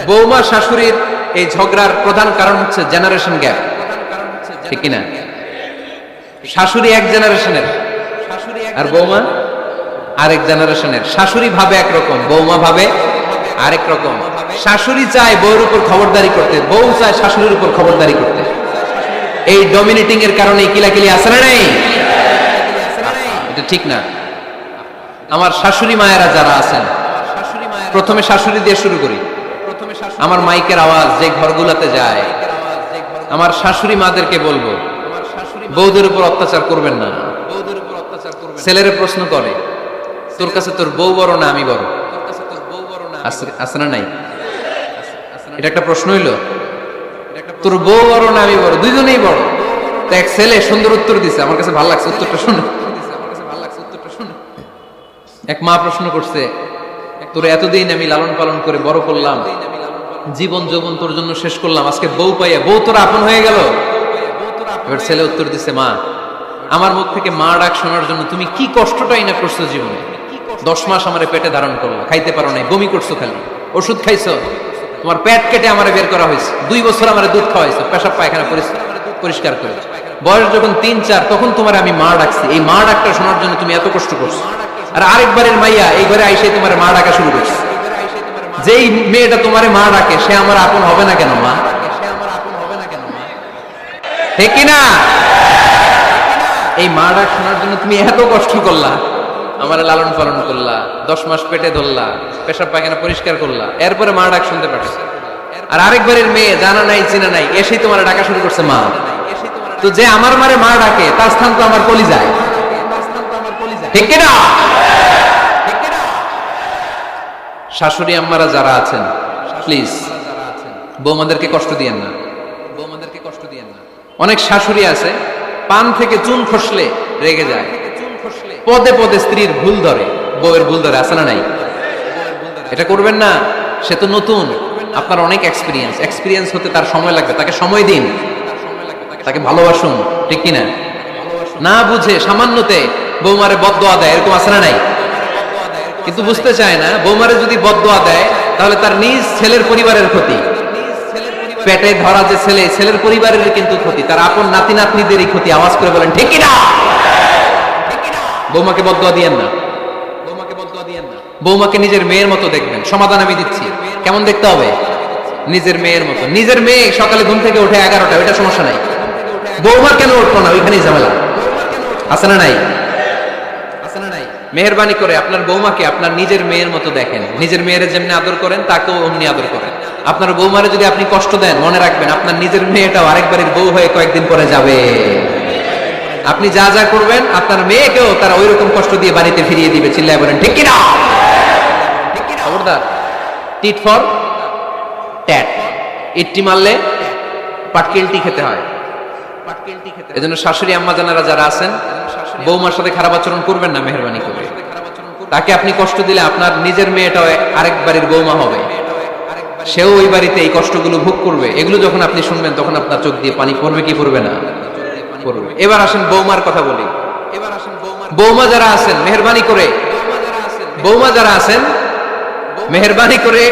বৌমা শাশুড়ির এই ঝগড়ার প্রধান কারণ হচ্ছে জেনারেশন গ্যাপ, ঠিক কিনা? শাশুড়ি এক জেনারেশনের আর বৌমা আরেক জেনারেশনের। শাশুড়ি ভাবে একরকম, বৌমা ভাবে আরেক রকম। শাশুড়ি চায় বউর উপর খবরদারি করতে, বউ চায় শাশুড়ির উপর খবরদারি করতে। এই ডমিনেটিং এর কারণে কিলাকিলি আছে না নাই? এটা ঠিক না। আমার শাশুড়ি মায়েরা যারা আছেন, প্রথমে শাশুড়ি দিয়ে শুরু করি। আমার মাইকের আওয়াজ যে ঘরগুলোতে যায়, আমার শাশুড়ি মাদেরকে বলবো, বউদের উপর অত্যাচার করবেন না। ছেলেরে প্রশ্ন করে, তোর কাছে তোর বউ বড় না আমি বড়? আছে না নাই? এটা একটা প্রশ্ন হইলো। তোর বউ বড় না আমি বড়? দুইজনেই বড়। তো এক ছেলে সুন্দর উত্তর দিছে, আমার কাছে ভালো লাগছে উত্তরটা শুনে। এক মা প্রশ্ন করছে, তোর এতদিন আমি লালন পালন করে বড় করলাম, জীবন যৌবন তোর জন্য শেষ করলাম, আজকে বউ পাইয়া বউ তোর আপন হয়ে গেল। এবার ছেলে উত্তর দিছে, মা আমার মুখ থেকে মা ডাক শোনার জন্য তুমি কি কষ্টটাই না করছো জীবনে। 10 মাস আমারে পেটে ধারণ করলা, খাইতে পারো নাই, বমি করছো, খালি ওষুধ খাইছো, তোমার পেট কেটে আমারে বের করা হয়েছে, 2 বছর আমারে দুধ খাওয়াইছো, পেশাব পায়খানা পরিষ্কার করে, বয়স যখন 3-4 তখন তোমার আমি মা ডাকছি। এই মা ডাকটা শোনার জন্য তুমি এত কষ্ট করছো, আর আরেকবারের মাইয়া এই ঘরে আইসে তোমার মা ডাকা শুরু করছে। যেই মেয়েটা তোমারে মা ডাকে সে আমার আপন হবে না কেন মা? ঠিক কিনা? এই মা ডাক শোনার জন্য তুমি এত কষ্ট করলা, আমার লালন পালন করলা, 10 মাস পেটে ধরলা, পেশাব পায়খানা পরিষ্কার করলা, এরপরে মা ডাক শুনতে পারছো। আর আরেকবারের মেয়ে জানা নাই চিনা নাই এসেই তোমার ডাকা শুরু করছে মা। তো যে আমার মারে মা ডাকে তার স্থান তো আমার কলিজায়, ঠিক কিনা? শাশুড়ি আম্মারা যারা আছেন প্লিজ বৌমাদেরকে কষ্ট দিয়েন না, বৌমাদেরকে কষ্ট দিয়েন না। অনেক শাশুড়ি আছে পান থেকে চুন খসলে রেগে যায়, পদে পদে স্ত্রীর ভুল ধরে, বউয়ের ভুল ধরে, আছে না নাই? এটা করবেন না, সে তো নতুন, আপনার অনেক এক্সপিরিয়েন্স হতে তার সময় লাগবে, তাকে সময় দিন, তাকে ভালোবাসুন, ঠিক কিনা? না বুঝে সামান্যতে বৌমারে বদদোয়া দেয়, এরকম আছে না নাই? কিন্তু বুঝতে চায় না, বৌমারে যদি বদদোয়া দেয় তাহলে তার নিজ ছেলের পরিবারের ক্ষতি, পেটে ধরা যে ছেলে, ছেলের পরিবারের কিন্তু ক্ষতি, তার আপন নাতি নাতনিদেরই ক্ষতি। আওয়াজ করে বলেন ঠিক কিনা? বৌমাকে বদদোয়া দিয়েন না, বৌমাকে বদদোয়া দিয়েন না। বৌমাকে নিজের মেয়ের মতো দেখবেন। সমাধান আমি দিচ্ছি, কেমন দেখতে হবে? নিজের মেয়ের মতো। নিজের মেয়ে সকালে ঘুম থেকে উঠে 11টা, ওইটা সমস্যা নাই, বৌমার কেন উঠবো না, ওইখানেই ঝামেলা, আছে না নাই? মেহেরবানি করে আপনার বৌমাকে আপনার নিজের মেয়ের মতো দেখেন, নিজের মেয়ের যেমনি আদর করেন তাকেও অমনি আদর করেন। আপনার বৌমারে যদি আপনি কষ্ট দেন, মনে রাখবেন আপনার নিজের মেয়েটাও আরেকবারের বউ হয়ে কয়েকদিন পরে যাবে। আপনি যা যা করবেন আপনার মেয়েকেও তারা ওই রকম কষ্ট দিয়ে বাড়িতে ফিরিয়ে দিবে। চিল্লায় বলেন ঠিক কিনা? খবরদার, টিট ফর ট্যাট, ইট্টি মারলে পাটকেলটি খেতে হয়। এজন্য শাশুড়ি আম্মা জানারা যারা আছেন, বৌমার সাথে খারাপ আচরণ করবেন না মেহেরবানি করে। তাকে আপনি কষ্ট দিলে আপনার নিজের মেয়েটাও আরেক বাড়ির বৌমা হবে, সেও ওই বাড়িতে এই কষ্টগুলো ভোগ করবে। এগুলো যখন আপনি শুনবেন তখন আপনার চোখ দিয়ে পানি পড়বে কি পড়বে না? পড়বে। এবার আসেন বৌমার কথা বলি। বৌমা যারা আছেন মেহেরবানি করে, বৌমা যারা আছেন মেহেরবানি করে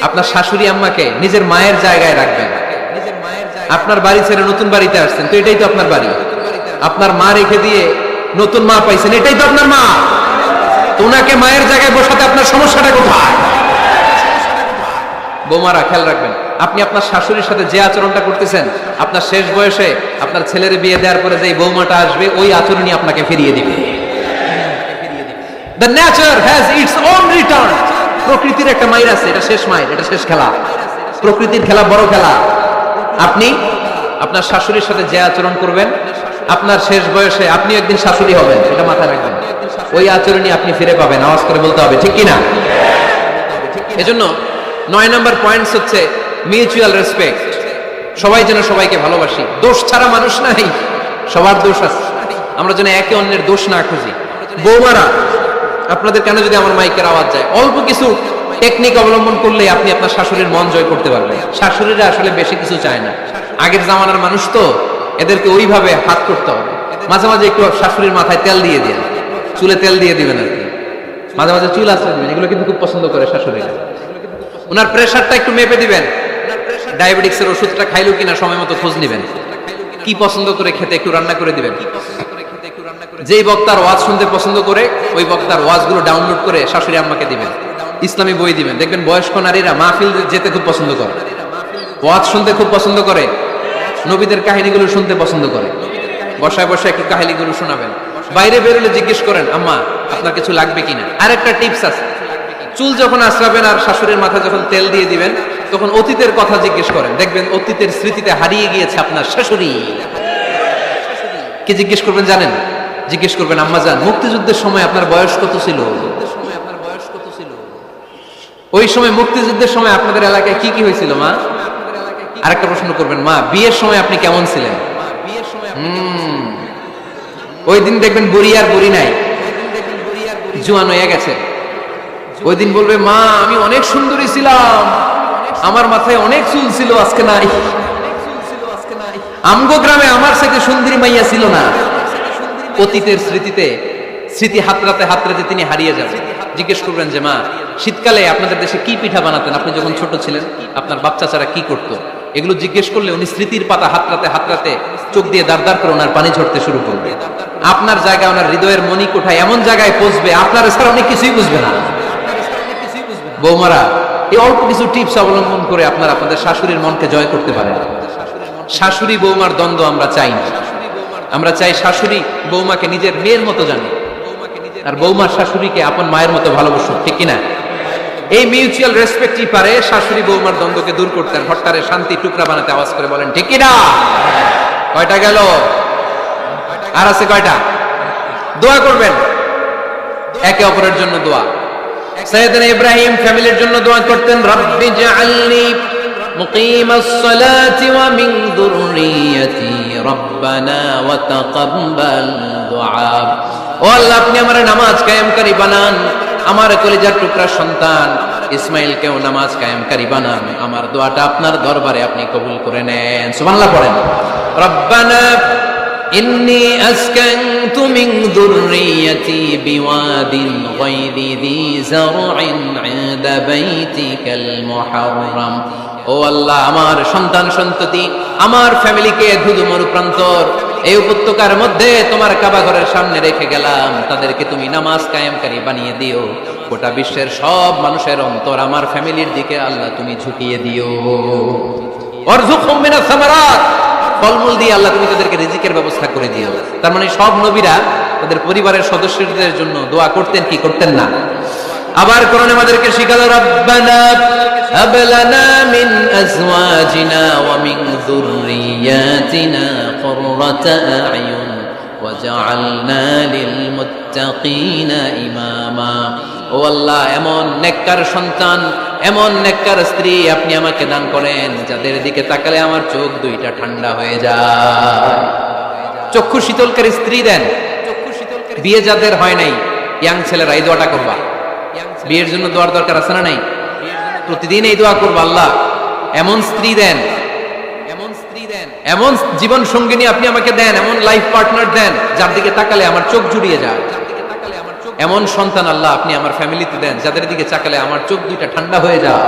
আপনার শাশুড়ি আম্মাকে নিজের মায়ের জায়গায় রাখবেন। আপনার বাড়ি ছেড়ে নতুন বাড়িতে আসছেন, তো এটাই তো আপনার বাড়ি। আপনার মা রেখে দিয়ে নতুন মা পাইছেন, এটাই তো আপনার মা। তো ওনাকে মায়ের জায়গায় বসাতে আপনার সমস্যাটা কোথায়? বৌমারা খেয়াল রাখবেন, আপনি আপনার শাশুড়ির সাথে যে আচরণটা করতেছেন, আপনার শেষ বয়সে আপনার ছেলের বিয়ে দেওয়ার পরে যেই বৌমাটা আসবে ওই আচরণই আপনাকে ফিরিয়ে দিবে। The nature has its own return. প্রকৃতির একটা মাইর আছে, এটা শেষ মাইর, এটা শেষ খেলা। প্রকৃতির খেলা বড় খেলা। আপনি আপনার শাশুড়ির সাথে যে আচরণ করবেন, আপনার শেষ বয়সে আপনি একদিন শাশুড়ি হবেন, এটা মাথায় রাখবেন। ওই আচরণই আপনি ফিরে পাবেন। আওয়াজ করে বলতে হবে ঠিক কিনা? এজন্য 9 নম্বর পয়েন্টস হচ্ছে মিউচুয়াল রেসপেক্ট। সবাই যেন সবাইকে ভালোবাসি। দোষ ছাড়া মানুষ নাই, সবার দোষ আছে। আমরা যেন একে অন্যের দোষ না খুঁজি। বৌমারা, আপনাদের কেন যদি আমার মাইকের আওয়াজ যায়, অল্প কিছু টেকনিক অবলম্বন করলে আপনি আপনার শাশুড়ির মন জয় করতে পারবেন। শাশুড়িরা আসলে বেশি কিছু চায় না, আগের জামানার মানুষ তো, এদেরকে ওইভাবে হাত করতে হবে। মাঝে মাঝে একটু শাশুড়ির মাথায় তেল দিয়ে দিন, চুলে তেল দিয়ে দিবেন আর কি, মাঝে মাঝে চুল আশ্রয় দিবেন, এগুলো কিন্তু খুব পছন্দ করে শাশুড়িরা। ওনার প্রেশারটা একটু মেপে দিবেন, ডায়াবেটিক্সের ওষুধটা খাইলো কিনা সময় মতো খোঁজ নিবেন, কি পছন্দ করে খেতে একটু রান্না করে দিবেন। যেই বক্তার ওয়াজ শুনতে পছন্দ করে ওই বক্তার ওয়াজগুলো ডাউনলোড করে শাশুড়ি আম্মাকে দিবেন, ইসলামী বই দিবেন। দেখবেন বয়স্ক নারীরা মাহফিল যেতে খুব পছন্দ করে, ওয়াজ শুনতে খুব পছন্দ করে, নবীদের কাহিনীগুলো শুনতে পছন্দ করে। বসায় বসায় একটু কাহিনীগুলো শোনাবেন। বাইরে বেরোলে জিজ্ঞেস করেন, আম্মা আপনার কিছু লাগবে কিনা। আরেকটা টিপস আছে, চুল যখন আশ্রাবেন আর শাশুড়ির মাথা যখন তেল দিয়ে দিবেন তখন অতীতের কথা জিজ্ঞেস করেন। দেখবেন অতীতের স্মৃতিতে হারিয়ে গিয়েছে আপনার শাশুড়ি। কি জিজ্ঞেস করবেন জানেন? জিজ্ঞেস করবেন, আম্মা জান মুক্তিযুদ্ধের সময় আপনার বয়স কত ছিল? ওই সময় মুক্তিযুদ্ধের সময় আপনাদের এলাকায় কি কি হয়েছিল মা? আরেকটা প্রশ্ন করবেন, মা বিয়ের সময় আপনি কেমন ছিলেন? ওই দিন দেখবেন বুড়ি আর বুড়ি নাই, জোয়ান হয়ে গেছে, ওই দিন বলবে মা আমি অনেক সুন্দরী ছিলাম, আমার মাথায় অনেক চুল ছিল, আজকে নাই। আমগো গ্রামে আমার সাথে সুন্দরী মাইয়া ছিল না। অতীতের স্মৃতি হাতরাতে হাতরাতে তিনি হারিয়ে যাবেন। জিজ্ঞেস করবেন যে মা শীতকালে আপনাদের দেশে কি পিঠা বানাতেন, আপনি যখন ছোট ছিলেন আপনার বাপ চাচারা কি করতো, এগুলো জিজ্ঞেস করলে উনি স্মৃতির পাতা হাতরাতে হাতরাতে চোখ দিয়ে দাঁড় দাঁড় করে ওনার পানি ঝরতে শুরু করবে। আপনার জায়গায় ওনার হৃদয়ের মনি কোঠায় এমন জায়গায় পৌঁছবে আপনার ছাড়া অনেক কিছুই বুঝবে না। বৌমারা এই অল্প কিছু টিপস অবলম্বন করে আপনারা আপনাদের শাশুড়ির মনকে জয় করতে পারেন। শাশুড়ি বৌমার দ্বন্দ্ব আমরা চাই না। আমরা চাই শাশুড়ি বৌমাকে নিজের মেয়ের মতো জানে, আর বৌমার শাশুড়িকে আপন মায়ের মতো ভালোবাসুক, ঠিক কিনা? এই মিউচুয়াল রেসপেক্টই পারে শাশুড়ি বৌমার দ্বন্দ্বকে দূর করতে, আর ঘরটারে শান্তি টুকরা বানাতে। আওয়াজ করে বলেন ঠিক কিনা? কয়টা গেল? আর আছে কয়টা? দোয়া করবেন একে অপরের জন্য। দোয়া সাইয়েদনা ইব্রাহিম ফ্যামিলির জন্য দোয়া করতেন, রব্বি জাআলনি মুকিমাস সালাতি ওয়া মিন যুররিয়াতি রব্বানা ওয়া তাকাব্বাল দুআ। ও আল্লাহ আপনি আমার নামাজ কায়েমকারী বানান, আমার কলিজার টুকরা সন্তান ইসমাইলকেও নামাজ কায়েমকারী বানান, আমার দোয়াটা আপনার দরবারে আপনি কবুল করে নেন। সুবহানাল্লাহ পড়েন। রব্বানা ইন্নী আসকানতু মিন যুররিয়াতি বিওয়াদিন গায়রি যী যার'ইন ইনদা বাইতিকাল মুহাররাম। ও আল্লাহ আমার সন্তান সন্ততি আমার ফ্যামিলিকে ধুধুমরু প্রান্তর এই উপত্যকার মধ্যে তোমার কাবা ঘরের সামনে রেখে গেলাম, তাদেরকে তুমি নামাজ কায়েমকারী বানিয়ে দিও। গোটা বিশ্বের সব মানুষের অন্তর আমার ফ্যামিলির দিকে আল্লাহ তুমি ঝুঁকিয়ে দিও। ওয়ারযুকহুম মিনাস সামারাত, ফলমূল দিয়ে আল্লাহ তুমি তাদেরকে রিজিকের ব্যবস্থা করে দিও। তার মানে সব নবীরা তাদের পরিবারের সদস্যদের জন্য দোয়া করতেন কি করতেন না? আবার কোরআনে আমাদেরকে শিখালো, রব্বানা হাব লানা মিন আজওয়াজিনা ওয়া মিন যুররিয়াতিনা কুররাতা আ'য়ুন ওয়াজআলনা লিল মুত্তাকিনা ইমামা। ও আল্লাহ এমন নেককার সন্তান, এমন নেককার স্ত্রী আপনি আমাকে দান করেন যাদের দিকে তাকালে আমার চোখ দুইটা ঠান্ডা হয়ে যায়। চক্ষু শীতলকারী স্ত্রী দেন। বিয়ে যাদের হয় নাই ইয়াং ছেলেরা এই দোয়াটা করবা। বিয়ের জন্য দোয়ার দরকার আছে না নাই? প্রতিদিন এই দোয়া করবা, আল্লাহ এমন স্ত্রী দেন, এমন জীবন সঙ্গিনী আপনি আমাকে দেন, এমন লাইফ পার্টনার দেন যার দিকে তাকালে আমার চোখ জুড়িয়ে যায়। এমন সন্তান আল্লাহ আপনি আমার ফ্যামিলিতে দেন যাদের দিকে তাকালে আমার চোখ দুইটা ঠান্ডা হয়ে যায়।